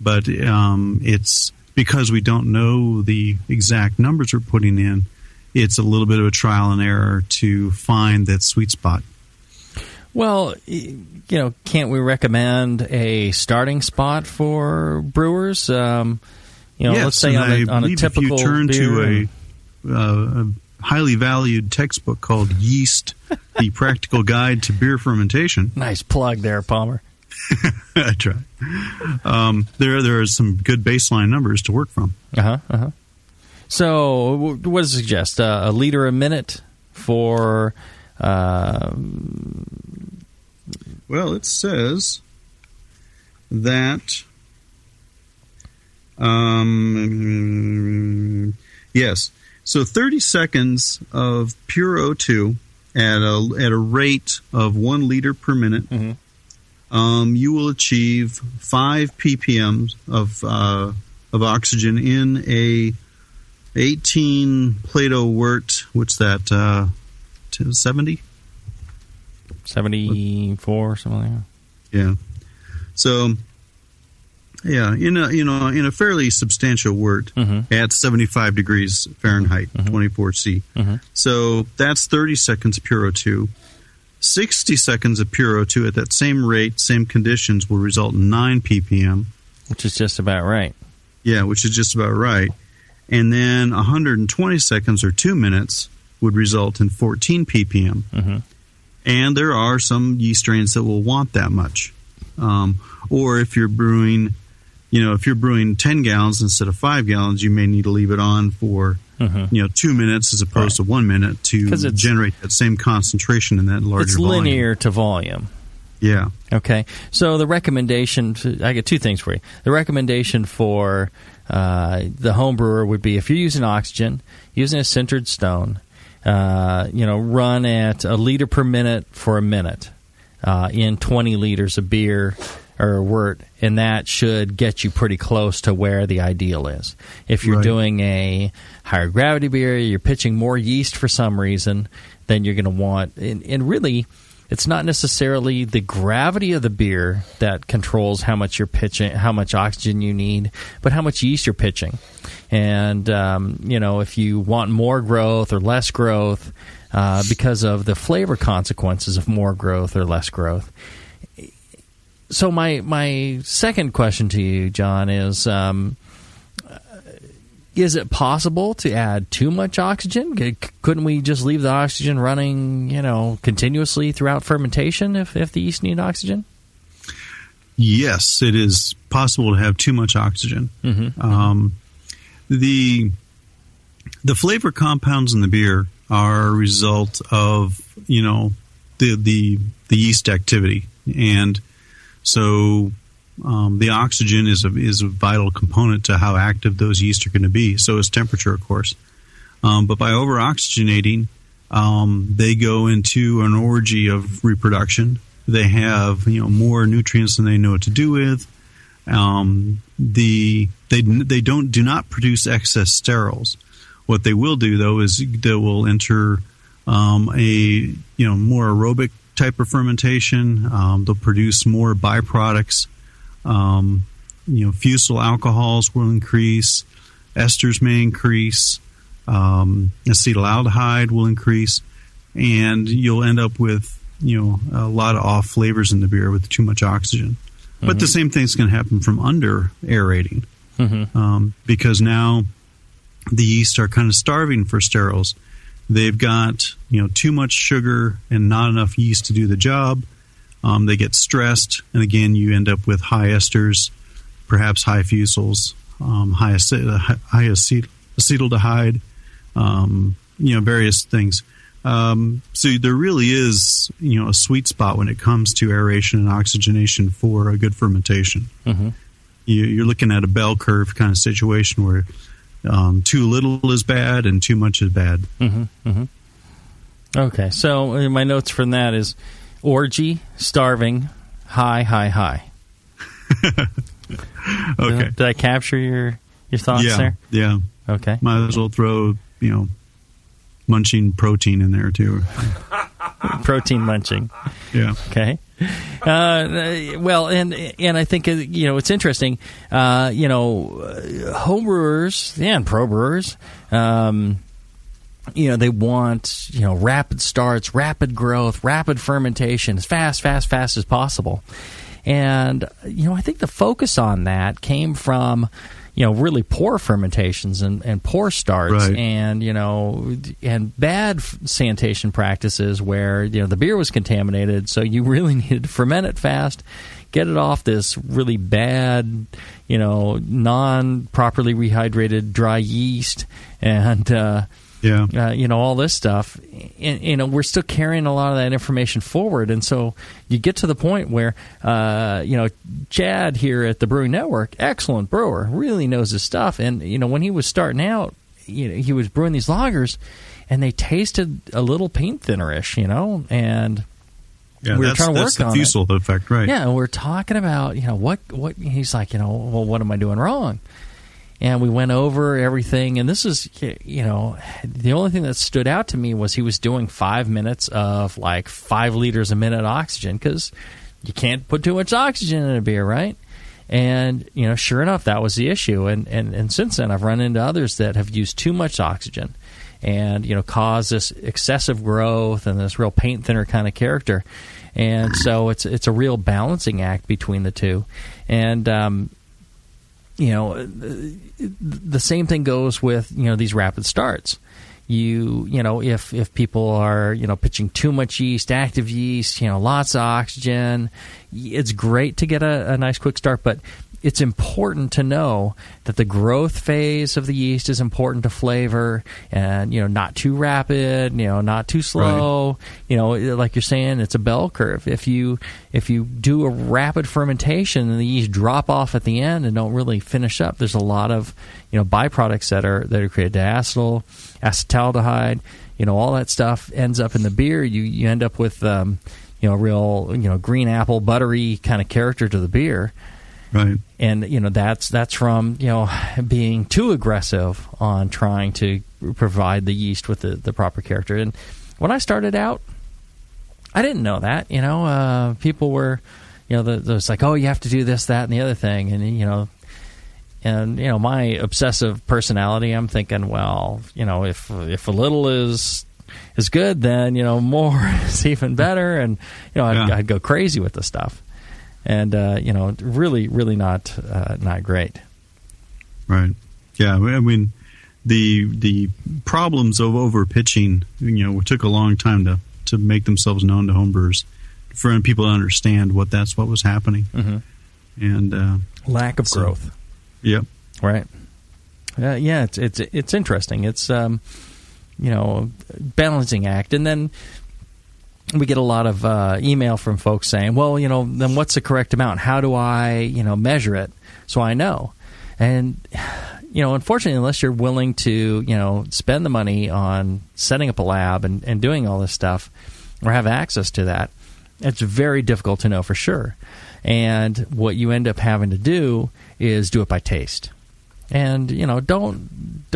But it's because we don't know the exact numbers we're putting in, it's a little bit of a trial and error to find that sweet spot. Well, can't we recommend a starting spot for brewers? Yes, let's say on a typical if you turn beer to a highly valued textbook called Yeast, The Practical Guide to Beer Fermentation. Nice plug there, Palmer. I try. There are some good baseline numbers to work from. So, what does it suggest? A liter a minute for... Well, it says that... yes. So 30 seconds of pure O2 at a rate of 1 liter per minute, you will achieve 5 ppm of oxygen in a 18 Plato wort. What's that? 70? 74, something like that. Yeah. So. Yeah, in a fairly substantial wort at 75 degrees Fahrenheit, 24 C. So that's 30 seconds pure O2. 60 seconds of pure O2 at that same rate, same conditions, will result in 9 ppm. Which is just about right. Yeah, which is just about right. And then 120 seconds or 2 minutes would result in 14 ppm. And there are some yeast strains that will want that much. Or if you're brewing... if you're brewing 10 gallons instead of 5 gallons, you may need to leave it on for 2 minutes as opposed to 1 minute to generate that same concentration in that larger volume. It's linear to volume. Yeah. Okay. So the recommendation, I get 2 things for you. The recommendation for the home brewer would be if you're using oxygen, using a sintered stone, run at a liter per minute for a minute in 20 liters of beer or wort, and that should get you pretty close to where the ideal is. If you're doing a higher gravity beer, you're pitching more yeast for some reason, then you're going to want... And really, it's not necessarily the gravity of the beer that controls how much you're pitching, how much oxygen you need, but how much yeast you're pitching. And, if you want more growth or less growth because of the flavor consequences of more growth or less growth... So my second question to you, John, is it possible to add too much oxygen? Couldn't we just leave the oxygen running, continuously throughout fermentation if the yeast need oxygen? Yes, it is possible to have too much oxygen. The flavor compounds in the beer are a result of the yeast activity, and so the oxygen is a vital component to how active those yeast are going to be. So is temperature, of course. But by over-oxygenating, they go into an orgy of reproduction. They have more nutrients than they know what to do with. They do not produce excess sterols. What they will do, though, is they will enter a more aerobic type of fermentation. They'll produce more byproducts. Fusel alcohols will increase. Esters may increase. Acetaldehyde will increase, and you'll end up with a lot of off flavors in the beer with too much oxygen. But the same thing's going to happen from under aerating, because now the yeast are kind of starving for sterols. They've got too much sugar and not enough yeast to do the job. They get stressed, and again, you end up with high esters, perhaps high fusels, high acetaldehyde, various things. So there really is a sweet spot when it comes to aeration and oxygenation for a good fermentation. You're looking at a bell curve kind of situation where too little is bad and too much is bad. Okay, so my notes from that is orgy, starving, high. Okay. Did I capture your thoughts there? Yeah. Okay. Might as well throw munching protein in there too. Protein munching. Yeah. Okay. Well, and I think it's interesting. Homebrewers and pro brewers, they want rapid starts, rapid growth, rapid fermentation, as fast as possible. And I think the focus on that came from really poor fermentations and poor starts, right. and bad sanitation practices where the beer was contaminated, so you really needed to ferment it fast, get it off this really bad, non-properly rehydrated dry yeast, and all this stuff. And, we're still carrying a lot of that information forward, and so you get to the point where, Chad here at the Brewing Network, excellent brewer, really knows his stuff. And when he was starting out, he was brewing these lagers, and they tasted a little paint thinner-ish, and we were trying to work on it. That's the Fusel effect, right? Yeah, and we're talking about what he's like, well, what am I doing wrong? And we went over everything, and this is, the only thing that stood out to me was he was doing 5 minutes of like 5 liters a minute oxygen, because you can't put too much oxygen in a beer, right? And, sure enough, that was the issue. And since then, I've run into others that have used too much oxygen and, caused this excessive growth and this real paint thinner kind of character. And so it's a real balancing act between the two. And, the same thing goes with these rapid starts. If people are pitching too much yeast, active yeast, lots of oxygen, it's great to get a nice quick start, but it's important to know that the growth phase of the yeast is important to flavor, and not too rapid, not too slow. Right. Like you're saying, it's a bell curve. If you do a rapid fermentation and the yeast drop off at the end and don't really finish up, there's a lot of byproducts that are created: diacetyl, acetaldehyde, all that stuff ends up in the beer. You end up with real green apple buttery kind of character to the beer. Right. And that's from being too aggressive on trying to provide the yeast with the proper character. And when I started out, I didn't know that. People were, it's like, oh, you have to do this, that, and the other thing. And my obsessive personality, I'm thinking, well, if a little is good, then more is even better. And I'd go crazy with the stuff. And really, really not great. Right. Yeah. I mean, the problems of over pitching, it took a long time to make themselves known to homebrewers, for people to understand what was happening. Mm-hmm. And lack of growth. Yep. Right. Yeah. It's interesting. It's balancing act, and then we get a lot of email from folks saying, well, then what's the correct amount? How do I, measure it so I know? And, unfortunately, unless you're willing to, spend the money on setting up a lab and doing all this stuff, or have access to that, it's very difficult to know for sure. And what you end up having to do is do it by taste. And, don't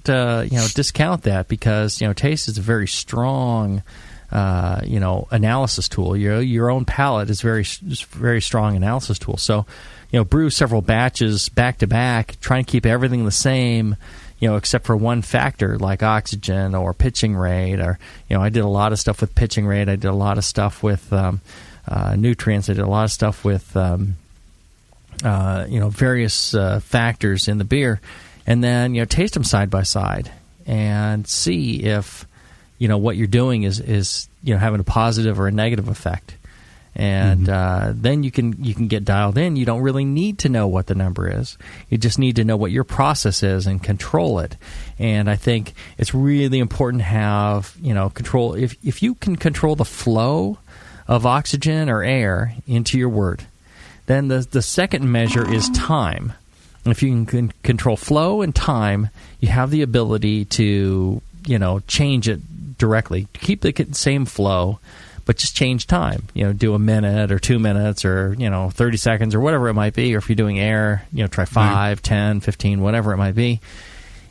discount that, because, taste is a very strong analysis tool. Your own palate is very strong analysis tool. So, brew several batches back to back, try and keep everything the same, except for one factor like oxygen or pitching rate. Or, I did a lot of stuff with pitching rate. I did a lot of stuff with nutrients. I did a lot of stuff with various factors in the beer, and then taste them side by side and see if what you're doing is having a positive or a negative effect. And then you can get dialed in. You don't really need to know what the number is. You just need to know what your process is and control it. And I think it's really important to have control. If you can control the flow of oxygen or air into your wort, then the second measure is time. And if you can control flow and time, you have the ability to change it directly. Keep the same flow, but just change time. Do a minute or 2 minutes or 30 seconds or whatever it might be. Or if you're doing air, try 5, 10, 15, whatever it might be.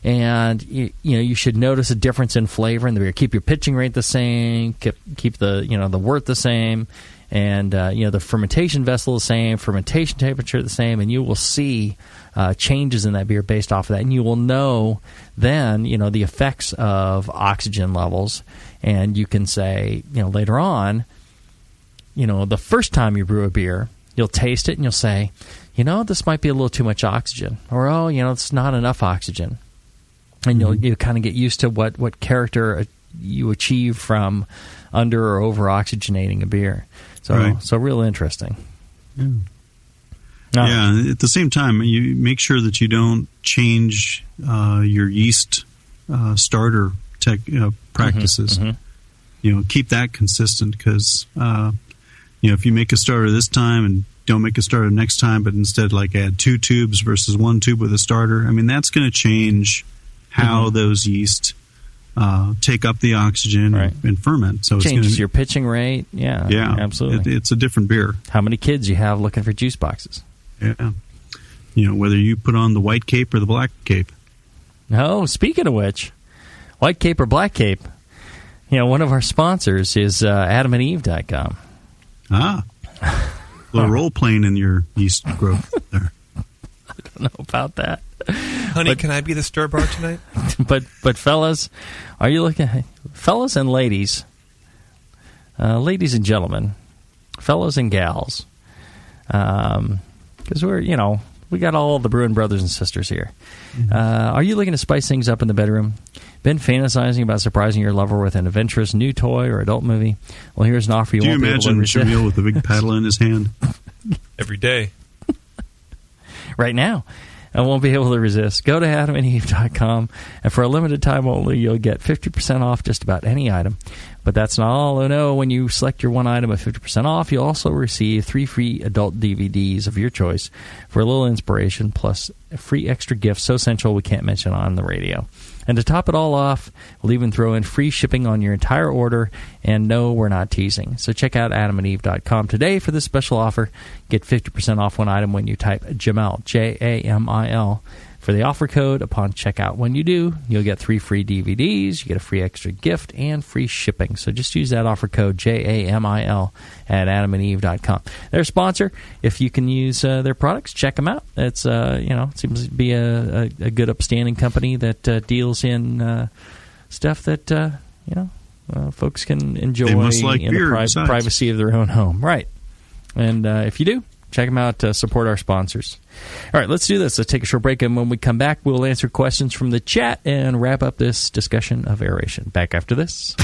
And you should notice a difference in flavor in the beer. Keep your pitching rate the same. Keep the the wort the same, and the fermentation vessel the same, fermentation temperature the same, and you will see changes in that beer based off of that. And you will know then the effects of oxygen levels, and you can say later on, the first time you brew a beer, you'll taste it and you'll say, this might be a little too much oxygen, or it's not enough oxygen. And you kind of get used to what character you achieve from under or over oxygenating a beer. So so real interesting. Yeah. Yeah. At the same time, you make sure that you don't change your yeast starter practices. Keep that consistent, because if you make a starter this time and don't make a starter next time, but instead add 2 tubes versus 1 tube with a starter, that's going to change how those yeast take up the oxygen and ferment. So changes your pitching rate. Yeah, absolutely. It's a different beer. How many kids you have looking for juice boxes? Yeah. Whether you put on the white cape or the black cape. Oh, speaking of which, white cape or black cape, one of our sponsors is AdamandEve.com. Ah. A little role-playing in your yeast growth there. I don't know about that. Honey, can I be the stir bar tonight? But fellas, are you looking? Fellas and ladies, ladies and gentlemen, fellas and gals, because we got all the Brewing brothers and sisters here. Are you looking to spice things up in the bedroom? Been fantasizing about surprising your lover with an adventurous new toy or adult movie? Well, here's an offer you won't be able to resist. Do you imagine Jamil with a big paddle in his hand? Every day. Right now. I won't be able to resist. Go to AdamandEve.com, and for a limited time only, you'll get 50% off just about any item. But that's not all. Oh, no, when you select your one item at 50% off, you'll also receive 3 free adult DVDs of your choice for a little inspiration, plus a free extra gift so essential we can't mention on the radio. And to top it all off, we'll even throw in free shipping on your entire order, and no, we're not teasing. So check out AdamandEve.com today for this special offer. Get 50% off one item when you type Jamil, Jamil, for the offer code upon checkout. When you do, you'll get 3 free DVDs, you get a free extra gift, and free shipping. So just use that offer code JAMIL at AdamandEve.com. Their sponsor. If you can use their products, check them out. It's it seems to be a good, upstanding company that deals in stuff that folks can enjoy in the privacy of their own home. Right. And if you do, check them out. Support our sponsors. All right, let's do this. Let's take a short break, and when we come back, we'll answer questions from the chat and wrap up this discussion of aeration. Back after this.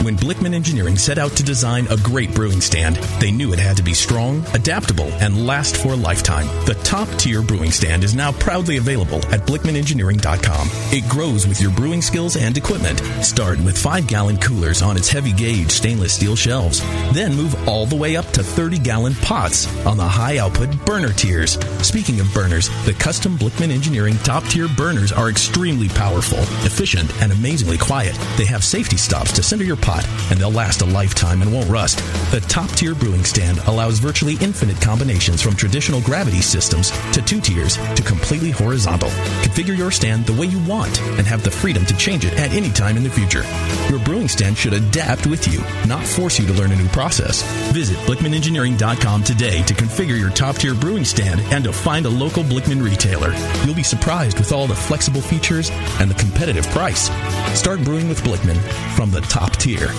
When Blickman Engineering set out to design a great brewing stand, they knew it had to be strong, adaptable, and last for a lifetime. The top-tier brewing stand is now proudly available at BlickmanEngineering.com. It grows with your brewing skills and equipment. Start with 5-gallon coolers on its heavy-gauge stainless steel shelves. Then move all the way up to 30-gallon pots on the high-output burner tiers. Speaking of burners, the custom Blickman Engineering top-tier burners are extremely powerful, efficient, and amazingly quiet. They have safety stops to center your pot, and they'll last a lifetime and won't rust. The top-tier brewing stand allows virtually infinite combinations from traditional gravity systems to 2 tiers to completely horizontal. Configure your stand the way you want and have the freedom to change it at any time in the future. Your brewing stand should adapt with you, not force you to learn a new process. Visit BlickmanEngineering.com today to configure your top-tier brewing stand and to find a local Blickman retailer. You'll be surprised with all the flexible features and the competitive price. Start brewing with Blickman from the top tier.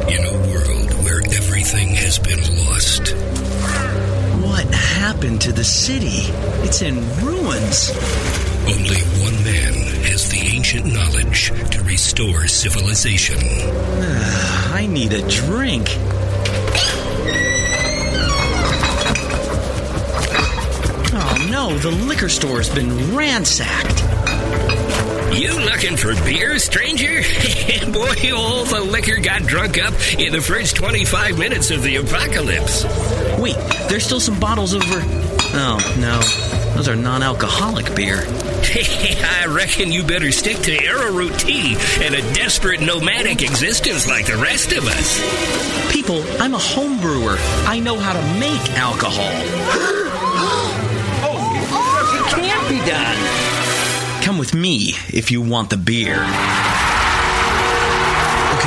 In a world where everything has been lost. What happened to the city? It's in ruins. Only one man has the ancient knowledge to restore civilization. I need a drink. Oh no, the liquor store's been ransacked. You looking for beer, stranger? Boy, all the liquor got drunk up in the first 25 minutes of the apocalypse. Wait, there's still some bottles over... Oh, no. Those are non-alcoholic beer. I reckon you better stick to arrowroot tea and a desperate nomadic existence like the rest of us. People, I'm a home brewer. I know how to make alcohol. It can't be done. Come with me if you want the beer. Okay,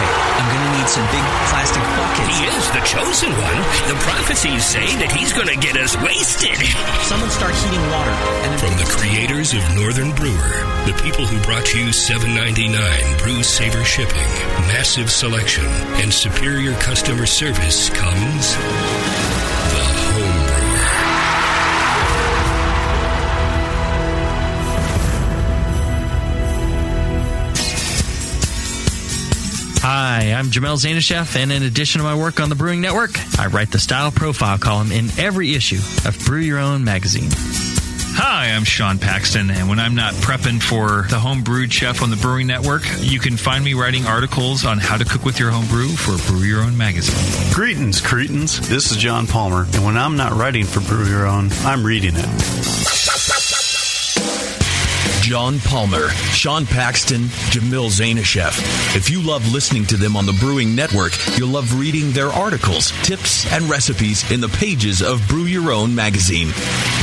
I'm going to need some big plastic buckets. He is the chosen one. The prophecies say that he's going to get us wasted. Someone start heating water. And From the creators of Northern Brewer, the people who brought you $7.99 Brew Saver shipping, massive selection, and superior customer service comes the Homebrewer. Hi, I'm Jamil Zainasheff, and in addition to my work on the Brewing Network, I write the Style Profile column in every issue of Brew Your Own magazine. Hi, I'm Sean Paxton, and when I'm not prepping for the Homebrewed Chef on the Brewing Network, you can find me writing articles on how to cook with your homebrew for Brew Your Own magazine. Greetings, cretins. This is John Palmer, and when I'm not writing for Brew Your Own, I'm reading it. John Palmer, Sean Paxton, Jamil Zainasheff. If you love listening to them on the Brewing Network, you'll love reading their articles, tips, and recipes in the pages of Brew Your Own magazine.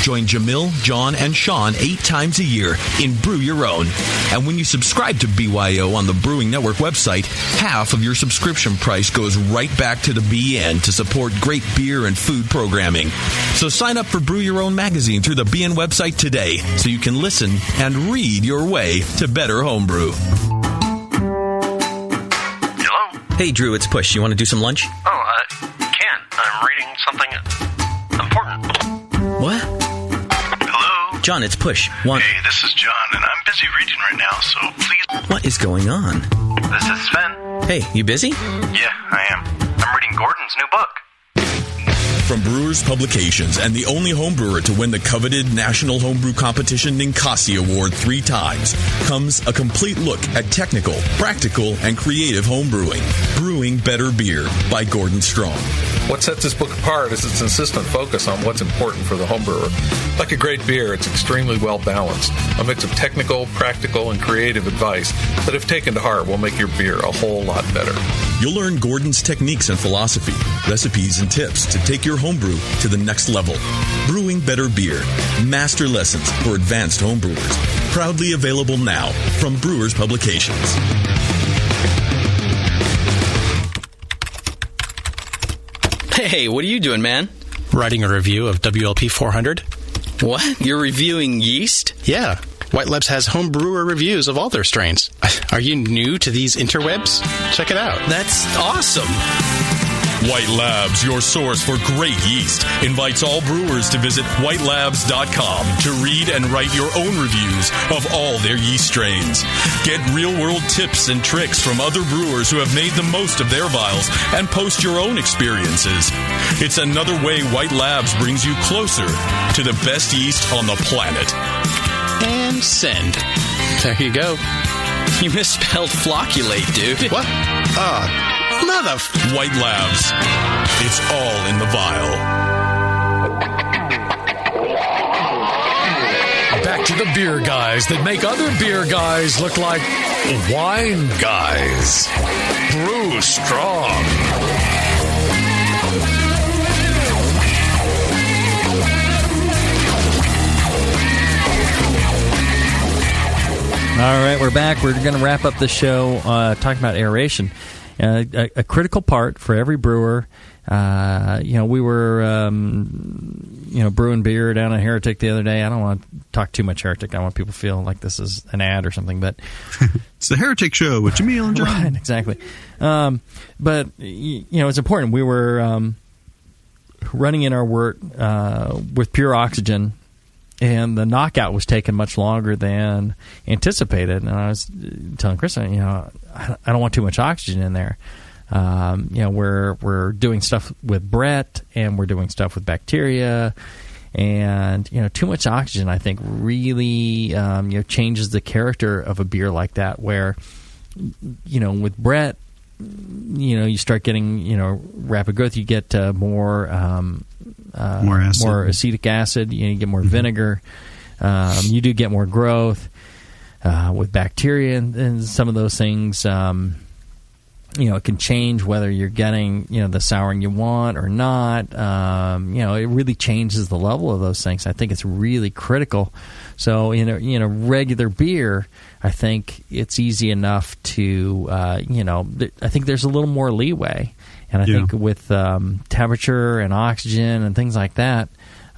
Join Jamil, John, and Sean 8 times a year in Brew Your Own. And when you subscribe to BYO on the Brewing Network website, half of your subscription price goes right back to the BN to support great beer and food programming. So sign up for Brew Your Own magazine through the BN website today so you can listen and read your way to better homebrew. Hello? Hey, Drew, it's Push. You want to do some lunch? Oh, can. I'm reading something important. What? Hello? John, it's Push. Hey, this is John, and I'm busy reading right now, so please... What is going on? This is Sven. Hey, you busy? Yeah, I am. I'm reading Gordon's new book. From Brewers Publications and the only homebrewer to win the coveted National Homebrew Competition Ninkasi Award 3 times, comes a complete look at technical, practical, and creative homebrewing. Brewing Better Beer by Gordon Strong. What sets this book apart is its insistent focus on what's important for the homebrewer. Like a great beer, it's extremely well balanced. A mix of technical, practical, and creative advice that, if taken to heart, will make your beer a whole lot better. You'll learn Gordon's techniques and philosophy, recipes and tips to take your homebrew to the next level. Brewing Better Beer, master lessons for advanced homebrewers. Proudly available now from Brewers Publications. Hey, what are you doing, man? Writing a review of WLP 400. What? You're reviewing yeast? Yeah. White Labs has home brewer reviews of all their strains. Are you new to these interwebs? Check it out. That's awesome. White Labs, your source for great yeast, invites all brewers to visit whitelabs.com to read and write your own reviews of all their yeast strains. Get real-world tips and tricks from other brewers who have made the most of their vials and post your own experiences. It's another way White Labs brings you closer to the best yeast on the planet. And send. There you go. You misspelled flocculate, dude. What? White Labs. It's all in the vial. Back to the beer guys that make other beer guys look like wine guys. Brew strong. All right, we're back. We're going to wrap up the show talking about aeration. A critical part for every brewer. We were, brewing beer down at Heretic the other day. I don't want to talk too much Heretic. I want people to feel like this is an ad or something. But it's the Heretic Show with Jamil and John. Right, exactly. But it's important. We were running in our wort with pure oxygen, and the knockout was taking much longer than anticipated. And I was telling Chris, I don't want too much oxygen in there. We're doing stuff with Brett, and we're doing stuff with bacteria, and too much oxygen, I think, really changes the character of a beer like that. Where with Brett, you start getting rapid growth. You get more acid. More acetic acid. You get more vinegar. You do get more growth with bacteria and some of those things. it can change whether you're getting, the souring you want or not. It really changes the level of those things. I think it's really critical. So in a regular beer, I think it's easy enough to, I think there's a little more leeway. And I think with temperature and oxygen and things like that,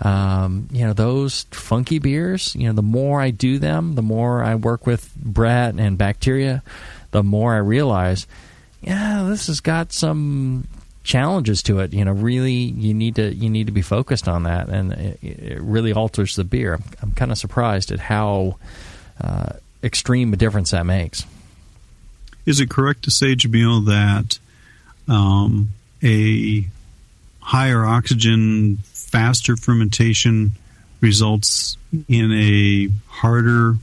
those funky beers, the more I do them, the more I work with Brett and bacteria, the more I realize, this has got some challenges to it. Really, you need to be focused on that, and it really alters the beer. I'm kind of surprised at how extreme a difference that makes. Is it correct to say, Jamil, that a higher oxygen, faster fermentation results in a harder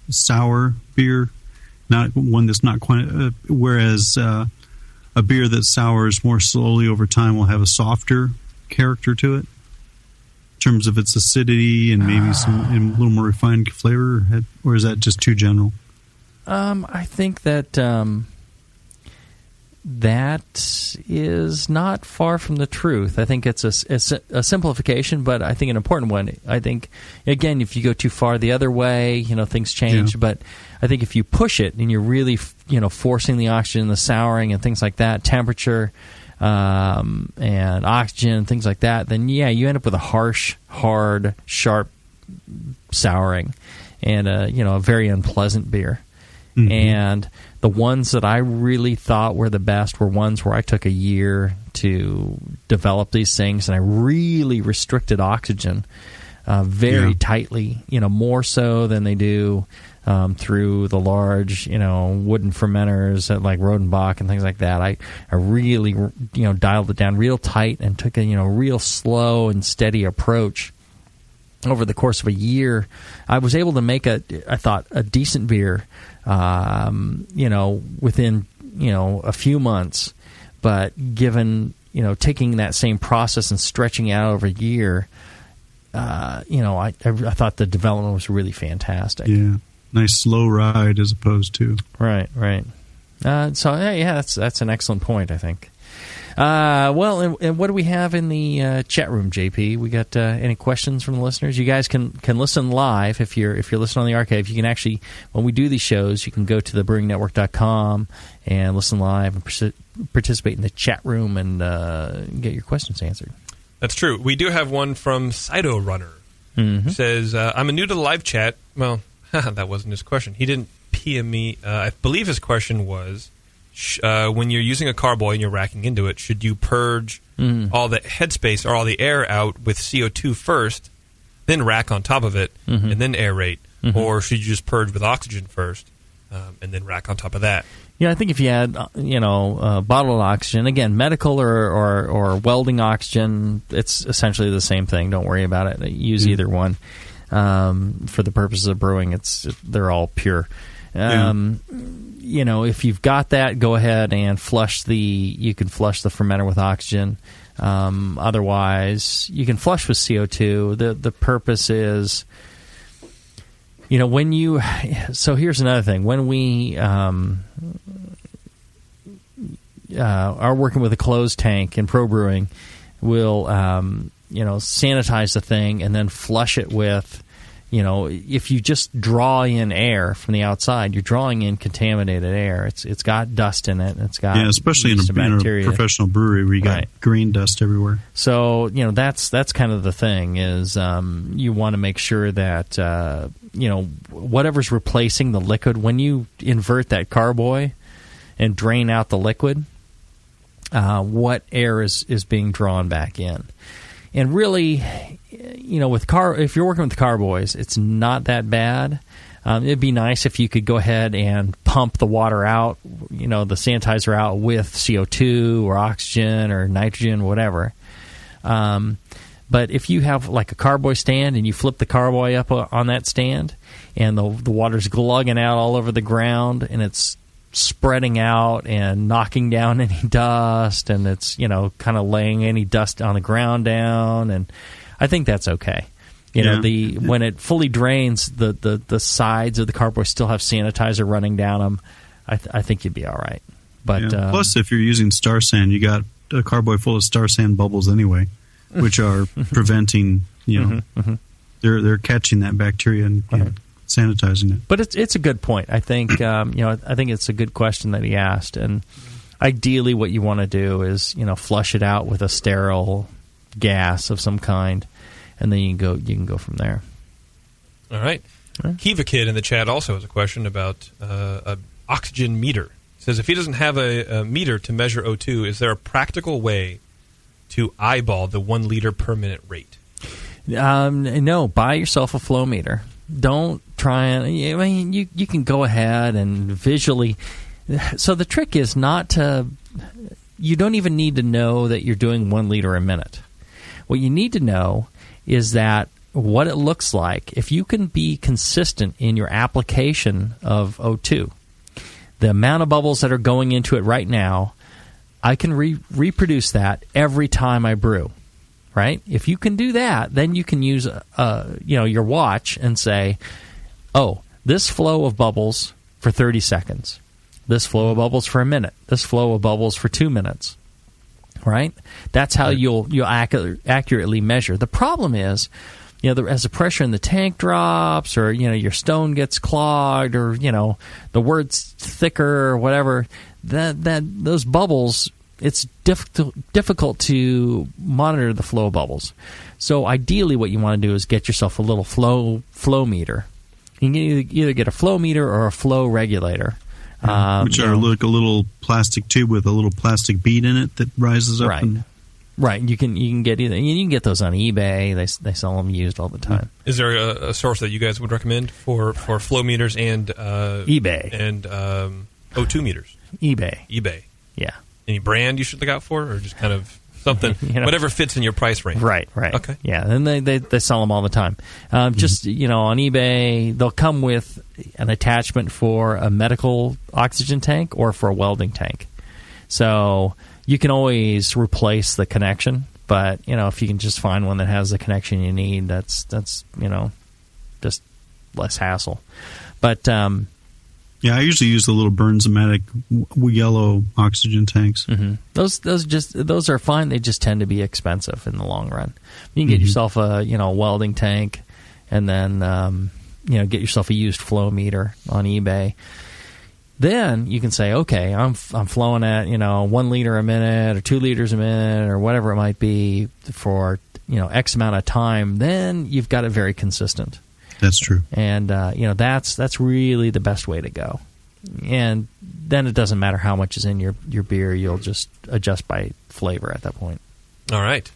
sour beer, not one that's not quite, whereas a beer that sours more slowly over time will have a softer character to it in terms of its acidity and maybe a little more refined flavor, or is that just too general? I think that that is not far from the truth. I think it's a simplification, but I think an important one. I think, again, if you go too far the other way, things change. Yeah. But I think if you push it and you're really, forcing the oxygen, the souring, and things like that, temperature and oxygen and things like that, then you end up with a harsh, hard, sharp souring and a very unpleasant beer. Mm-hmm. And the ones that I really thought were the best were ones where I took a year to develop these things, and I really restricted oxygen very tightly, more so than they do through the large, wooden fermenters like Rodenbach and things like that. I really, dialed it down real tight and took a, real slow and steady approach. Over the course of a year, I was able to make I thought, a decent beer, within, a few months. But given, taking that same process and stretching it out over a year, I thought the development was really fantastic. Yeah, nice slow ride as opposed to... Right. That's an excellent point, I think. Well, and what do we have in the chat room, JP? We got any questions from the listeners? You guys can listen live if you're listening on the archive. You can actually, when we do these shows, you can go to thebrewingnetwork.com and listen live and participate in the chat room and get your questions answered. That's true. We do have one from Cyto Runner. Mm-hmm. Who says, I'm new to the live chat. Well, that wasn't his question. He didn't PM me. I believe his question was, when you're using a carboy and you're racking into it, should you purge all the headspace or all the air out with CO2 first, then rack on top of it, and then aerate? Mm-hmm. Or should you just purge with oxygen first, and then rack on top of that? Yeah, I think if you add, bottled oxygen, again, medical or welding oxygen, it's essentially the same thing. Don't worry about it. Use either one. For the purposes of brewing, they're all pure. If you've got that, go ahead and you can flush the fermenter with oxygen. Otherwise, you can flush with CO2. The purpose is, so here's another thing. When we are working with a closed tank in Pro Brewing, we'll, sanitize the thing and then flush it with, if you just draw in air from the outside, you're drawing in contaminated air. It's got dust in it. It's got especially in a professional brewery where you got green dust everywhere. So that's kind of the thing is you want to make sure that whatever's replacing the liquid, when you invert that carboy and drain out the liquid, what air is being drawn back in. And really, if you're working with carboys, it's not that bad. It'd be nice if you could go ahead and pump the water out, the sanitizer out with CO2 or oxygen or nitrogen, whatever. But if you have like a carboy stand and you flip the carboy up on that stand and the water's glugging out all over the ground and it's spreading out and knocking down any dust, and it's kind of laying any dust on the ground down, and I think that's okay. When it fully drains, the sides of the carboy still have sanitizer running down them. I think you'd be all right. But plus, if you're using star sand, you got a carboy full of star sand bubbles anyway, which are preventing, they're catching that bacteria and sanitizing it. But it's a good point. I think I think it's a good question that he asked, and ideally, what you want to do is flush it out with a sterile gas of some kind, and then you can go from there. All right. Kiva Kid in the chat also has a question about an oxygen meter. He says if he doesn't have a meter to measure O2, is there a practical way to eyeball the 1 liter per minute rate? No, buy yourself a flow meter. Don't try and. I mean, you can go ahead and visually. So the trick is not to. You don't even need to know that you're doing 1 liter a minute. What you need to know is that what it looks like if you can be consistent in your application of O2. The amount of bubbles that are going into it right now, I can reproduce that every time I brew. Right? If you can do that, then you can use your watch and say, oh, this flow of bubbles for 30 seconds, this flow of bubbles for a minute, this flow of bubbles for 2 minutes. Right? That's how you'll accurately measure. The problem is, as the pressure in the tank drops, or your stone gets clogged, or the wort's thicker, or whatever, that those bubbles. It's difficult to monitor the flow of bubbles. So ideally what you want to do is get yourself a little flow meter. You can either get a flow meter or a flow regulator. Which are like a little plastic tube with a little plastic bead in it that rises up. Right. You can get either. You can get those on eBay. They sell them used all the time. Is there a source that you guys would recommend for flow meters and eBay and O2 meters? eBay. Yeah. Any brand you should look out for, or just kind of something, whatever fits in your price range? Right. Okay. Yeah, and they sell them all the time. Just, on eBay, they'll come with an attachment for a medical oxygen tank or for a welding tank. So you can always replace the connection, but, if you can just find one that has the connection you need, that's just less hassle. But... yeah, I usually use the little Burns-O-Matic yellow oxygen tanks. Mm-hmm. Those are fine. They just tend to be expensive in the long run. You can get yourself a welding tank, and then get yourself a used flow meter on eBay. Then you can say, okay, I'm flowing at 1 liter a minute or 2 liters a minute or whatever it might be for X amount of time. Then you've got it very consistent. That's true. And, that's really the best way to go. And then it doesn't matter how much is in your beer. You'll just adjust by flavor at that point. All right.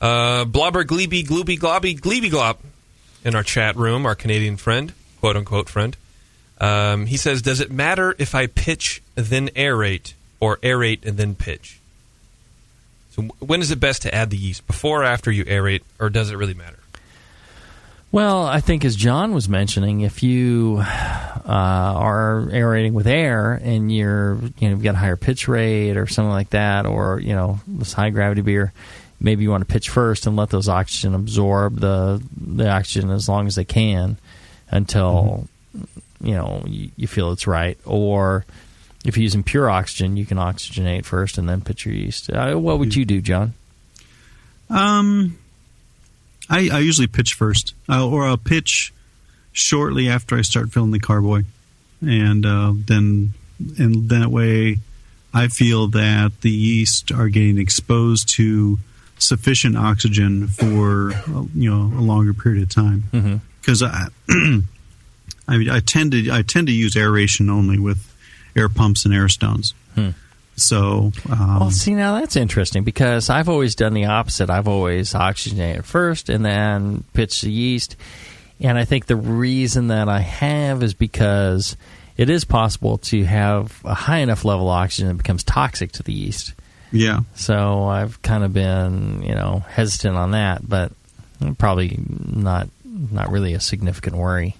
Blobber Gleeby Glooby Globby Gleeby Glop in our chat room, our Canadian friend, quote-unquote friend. He says, does it matter if I pitch then aerate or aerate and then pitch? So when is it best to add the yeast? Before or after you aerate, or does it really matter? Well, I think as John was mentioning, if you are aerating with air and you've got a higher pitch rate or something like that, or this high gravity beer, maybe you want to pitch first and let those oxygen absorb the oxygen as long as they can until you feel it's right. Or if you're using pure oxygen, you can oxygenate first and then pitch your yeast. What would you do, John? I usually pitch first, or I'll pitch shortly after I start filling the carboy, and then that way I feel that the yeast are getting exposed to sufficient oxygen for a longer period of time. Because I tend to use aeration only with air pumps and air stones. So, well, see, now that's interesting because I've always done the opposite. I've always oxygenated first and then pitched the yeast. And I think the reason that I have is because it is possible to have a high enough level of oxygen that becomes toxic to the yeast. Yeah. So I've kind of been, hesitant on that, but probably not really a significant worry.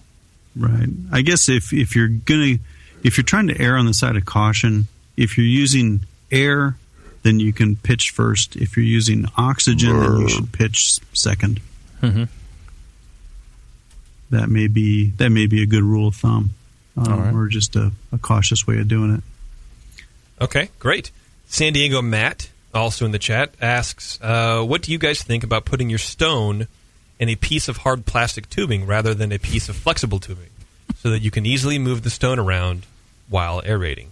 Right. I guess if you're trying to err on the side of caution, if you're using air, then you can pitch first. If you're using oxygen, then you should pitch second. That may be a good rule of thumb, or just a cautious way of doing it. Okay, great. San Diego Matt, also in the chat, asks, what do you guys think about putting your stone in a piece of hard plastic tubing rather than a piece of flexible tubing so that you can easily move the stone around while aerating?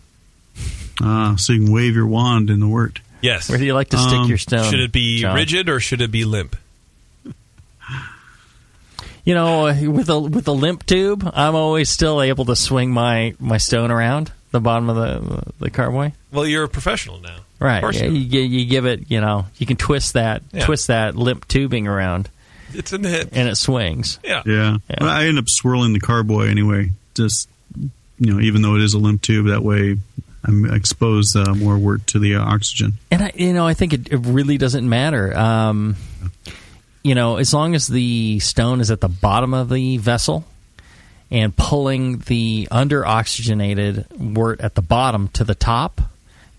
So you can wave your wand in the wort. Yes. Where do you like to stick your stone? Should it be John? rigid or should it be limp? You know, with a limp tube, I'm always still able to swing my stone around the bottom of the carboy. Well, you're a professional now. Right. Of course Yeah, you give it, you can twist that limp tubing around. It's in the hip. And it swings. Yeah. Well, I end up swirling the carboy anyway. Just, even though it is a limp tube, that way I'm exposed more wort to the oxygen. And I think it really doesn't matter. As long as the stone is at the bottom of the vessel and pulling the under-oxygenated wort at the bottom to the top,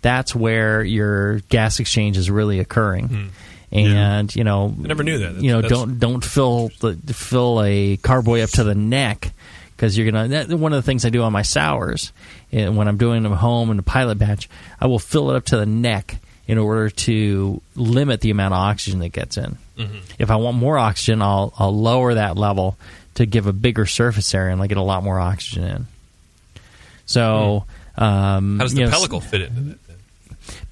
that's where your gas exchange is really occurring. And I never knew that. Don't fill a carboy up to the neck, because you're gonna. One of the things I do on my sours, when I'm doing them home in a pilot batch, I will fill it up to the neck in order to limit the amount of oxygen that gets in. Mm-hmm. If I want more oxygen, I'll lower that level to give a bigger surface area and I get a lot more oxygen in. So, how does the pellicle fit into that then?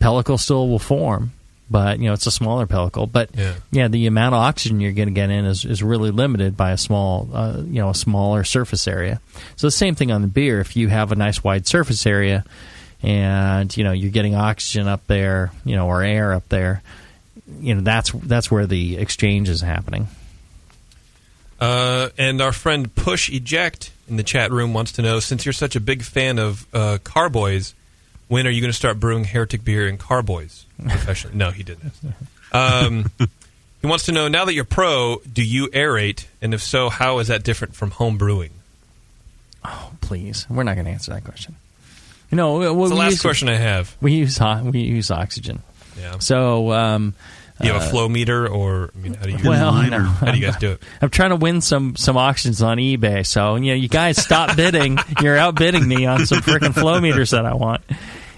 Pellicle still will form, but it's a smaller pellicle. But the amount of oxygen you're going to get in is really limited by a smaller surface area. So the same thing on the beer. If you have a nice wide surface area, and you're getting oxygen up there, or air up there, that's where the exchange is happening. And our friend Push Eject in the chat room wants to know, since you're such a big fan of carboys, when are you going to start brewing heretic beer in carboys professionally? No, he didn't. He wants to know, now that you're pro, do you aerate? And if so, how is that different from home brewing? Oh, please. We're not going to answer that question. It's the last question I have. We use oxygen. Yeah. So, do you have a flow meter, or how do you? Well, how do you guys do it? I'm trying to win some auctions on eBay. So you guys stop bidding. You're outbidding me on some freaking flow meters that I want.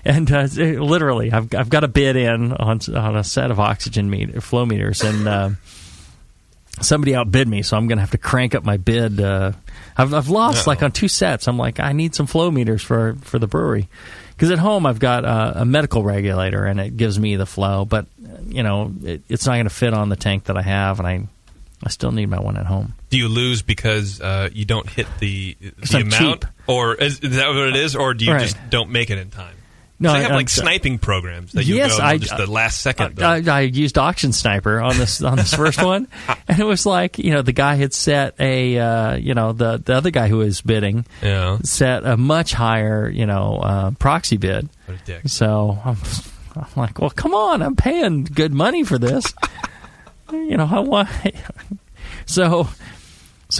And literally, I've got a bid in on a set of oxygen flow meters, and somebody outbid me, so I'm going to have to crank up my bid. I've lost on 2 sets. I'm like, I need some flow meters for the brewery, because at home I've got a medical regulator and it gives me the flow, but it's not going to fit on the tank that I have, and I still need my one at home. Do you lose because you don't hit the I'm amount, cheap. Or is that what it is, or do you just don't make it in time? No, they have sniping programs that you go just the last second. I used Auction Sniper on this first one, and it was like the guy had set a the other guy who was bidding set a much higher proxy bid. What a dick. So I'm like, well, come on, I'm paying good money for this. I want so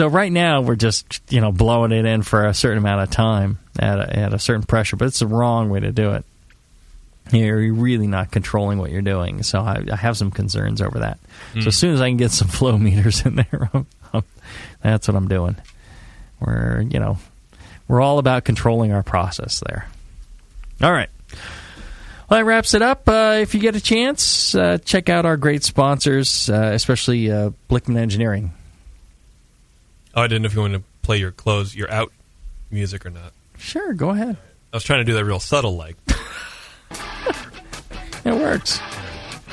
right now we're just blowing it in for a certain amount of time at a certain pressure, but it's the wrong way to do it. You're really not controlling what you're doing, so I have some concerns over that. So as soon as I can get some flow meters in there, that's what I'm doing. We're all about controlling our process there. All right. Well, that wraps it up. If you get a chance, check out our great sponsors, especially Blickman Engineering. Oh, I didn't know if you wanted to play your out music or not. Sure, go ahead. I was trying to do that real subtle, like. It works.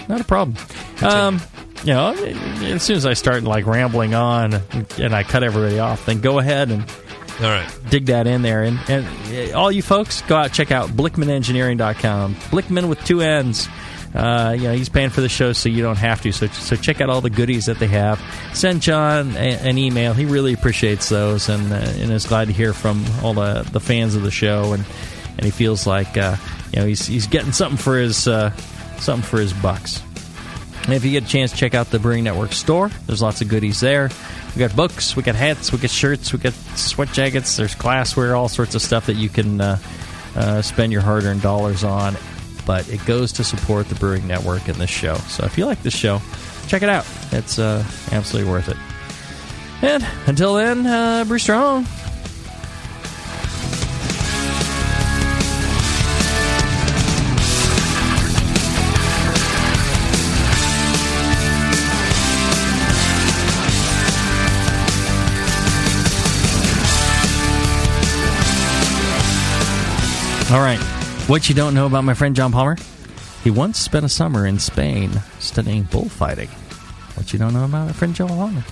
Not a problem. As soon as I start rambling on and I cut everybody off, then go ahead and dig that in there. And all you folks, go out, check out BlickmanEngineering.com. Blickman with 2 N's. He's paying for the show, so you don't have to. So check out all the goodies that they have. Send John an email. He really appreciates those, and is glad to hear from all the fans of the show. And he feels like he's getting something for his bucks. And if you get a chance, check out the Brewing Network store. There's lots of goodies there. We got books, we got hats, we got shirts, we got sweat jackets. There's glassware, all sorts of stuff that you can spend your hard-earned dollars on. But it goes to support the Brewing Network and this show. So if you like this show, check it out. It's absolutely worth it. And until then, brew strong. All right. What you don't know about my friend John Palmer? He once spent a summer in Spain studying bullfighting. What you don't know about my friend John Palmer?